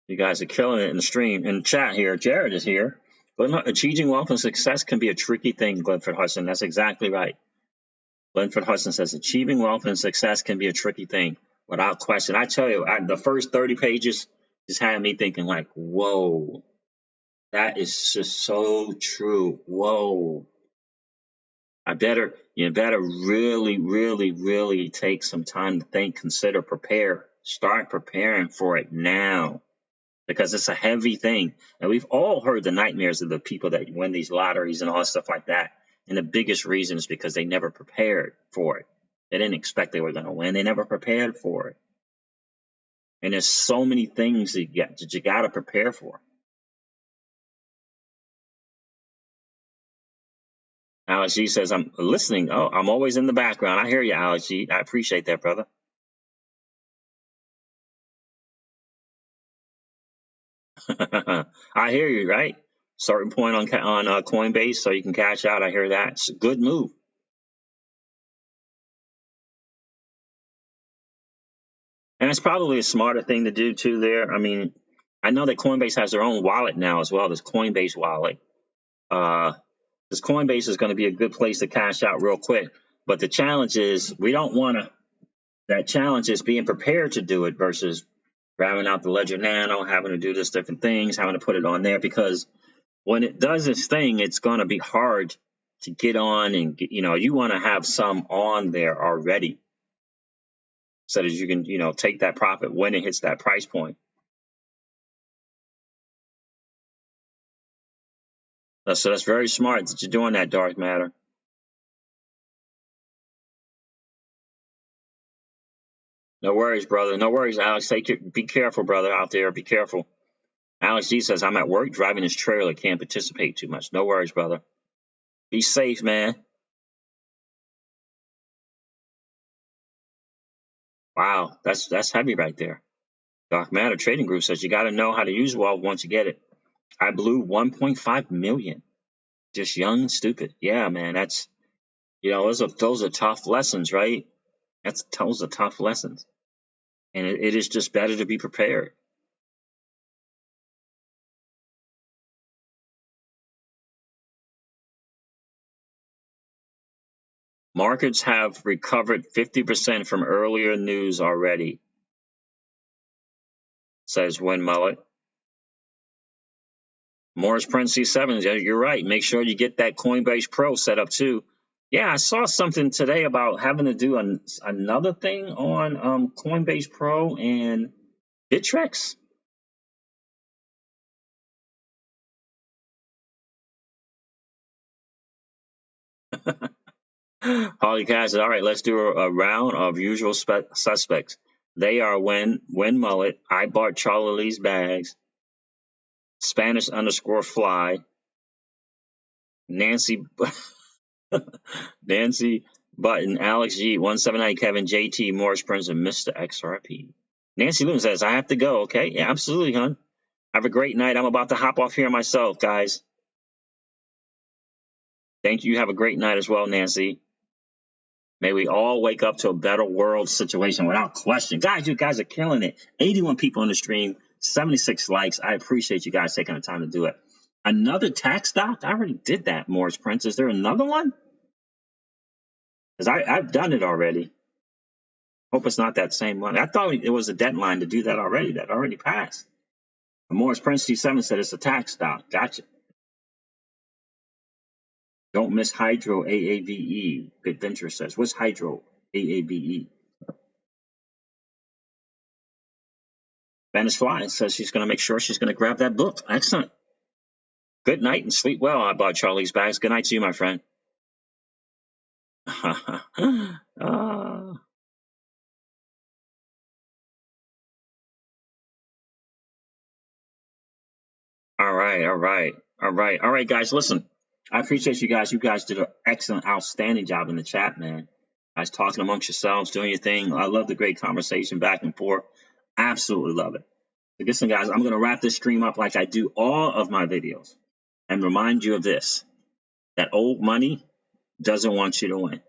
Speaker 1: You guys are killing it in the stream. In chat here, Jared is here. But achieving wealth and success can be a tricky thing, Glenford Hudson. That's exactly right. Glenford Hudson says achieving wealth and success can be a tricky thing, without question. I tell you, the first 30 pages just had me thinking like, whoa, that is just so true. Whoa. You better really, really, really take some time to think, consider, prepare. Start preparing for it now, because it's a heavy thing. And we've all heard the nightmares of the people that win these lotteries and all stuff like that. And the biggest reason is because they never prepared for it. They didn't expect they were going to win. They never prepared for it. And there's so many things that you got to prepare for. Alex G says, I'm listening. Oh, I'm always in the background. I hear you, Alex G. I appreciate that, brother. I hear you, right? Certain point on Coinbase so you can cash out. I hear that. It's a good move. And it's probably a smarter thing to do too there. I mean, I know that Coinbase has their own wallet now as well. This Coinbase wallet. This Coinbase is going to be a good place to cash out real quick. But the challenge is we don't want to. That challenge is being prepared to do it versus grabbing out the Ledger Nano, having to do this different things, having to put it on there, because when it does its thing, it's going to be hard to get on, and you want to have some on there already. so that you can, take that profit when it hits that price point. So that's very smart that you're doing that, Dark Matter. No worries, brother. No worries, Alex. Be careful, brother, out there. Be careful. Alex G says, I'm at work driving this trailer. Can't participate too much. No worries, brother. Be safe, man. Wow, that's heavy right there. Dark Matter Trading Group says you got to know how to use wealth once you get it. I blew 1.5 million. Just young and stupid. Yeah, man. That's, those are tough lessons, right? Those are tough lessons. And it is just better to be prepared. Markets have recovered 50% from earlier news already, says Win Mullet. Morris Prince C7, you're right. Make sure you get that Coinbase Pro set up too. Yeah, I saw something today about having to do another thing on Coinbase Pro and Bittrex. Holly Cass said, all right, let's do a round of usual suspects. They are Win Mullet, I bought Charlie Lee's bags, Spanish_fly, Nancy Nancy Button, Alex G, 179 Kevin, JT, Morris Prince, and Mr. XRP. Nancy Lewin says, I have to go. Okay. Yeah, absolutely, hon. Have a great night. I'm about to hop off here myself, guys. Thank you. Have a great night as well, Nancy. May we all wake up to a better world situation without question. Guys, you guys are killing it. 81 people on the stream, 76 likes. I appreciate you guys taking the time to do it. Another tax stock? I already did that, Morris Prince. Is there another one? Because I've done it already. Hope it's not that same one. I thought it was a deadline to do that already. That already passed. Morris Prince C7 said it's a tax stock. Gotcha. Don't miss Hydro AAVE. Good Venture says. What's Hydro AAVE? Spanish Fly says she's going to make sure she's going to grab that book. Excellent. Good night and sleep well. I bought Charlie's bags. Good night to you, my friend. All right, guys. Listen, I appreciate you guys. You guys did an excellent, outstanding job in the chat, man. Guys talking amongst yourselves, doing your thing. I love the great conversation back and forth. Absolutely love it. So listen, guys, I'm going to wrap this stream up like I do all of my videos and remind you of this, that old money doesn't want you to win.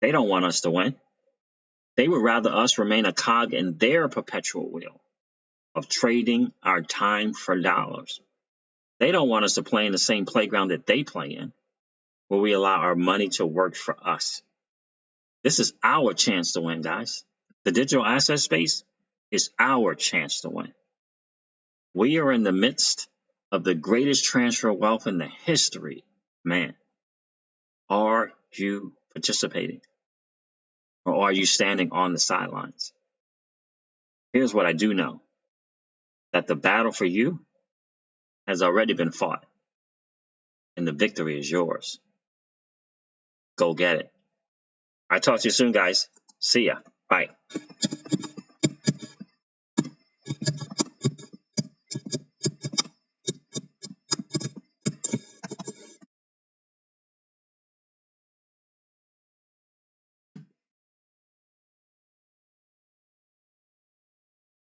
Speaker 1: They don't want us to win. They would rather us remain a cog in their perpetual wheel of trading our time for dollars. They don't want us to play in the same playground that they play in, where we allow our money to work for us. This is our chance to win, guys. The digital asset space is our chance to win. We are in the midst of the greatest transfer of wealth in the history. Man, are you participating? Or are you standing on the sidelines? Here's what I do know, that the battle for you has already been fought, and the victory is yours. Go get it. I talk to you soon, guys. See ya. Bye.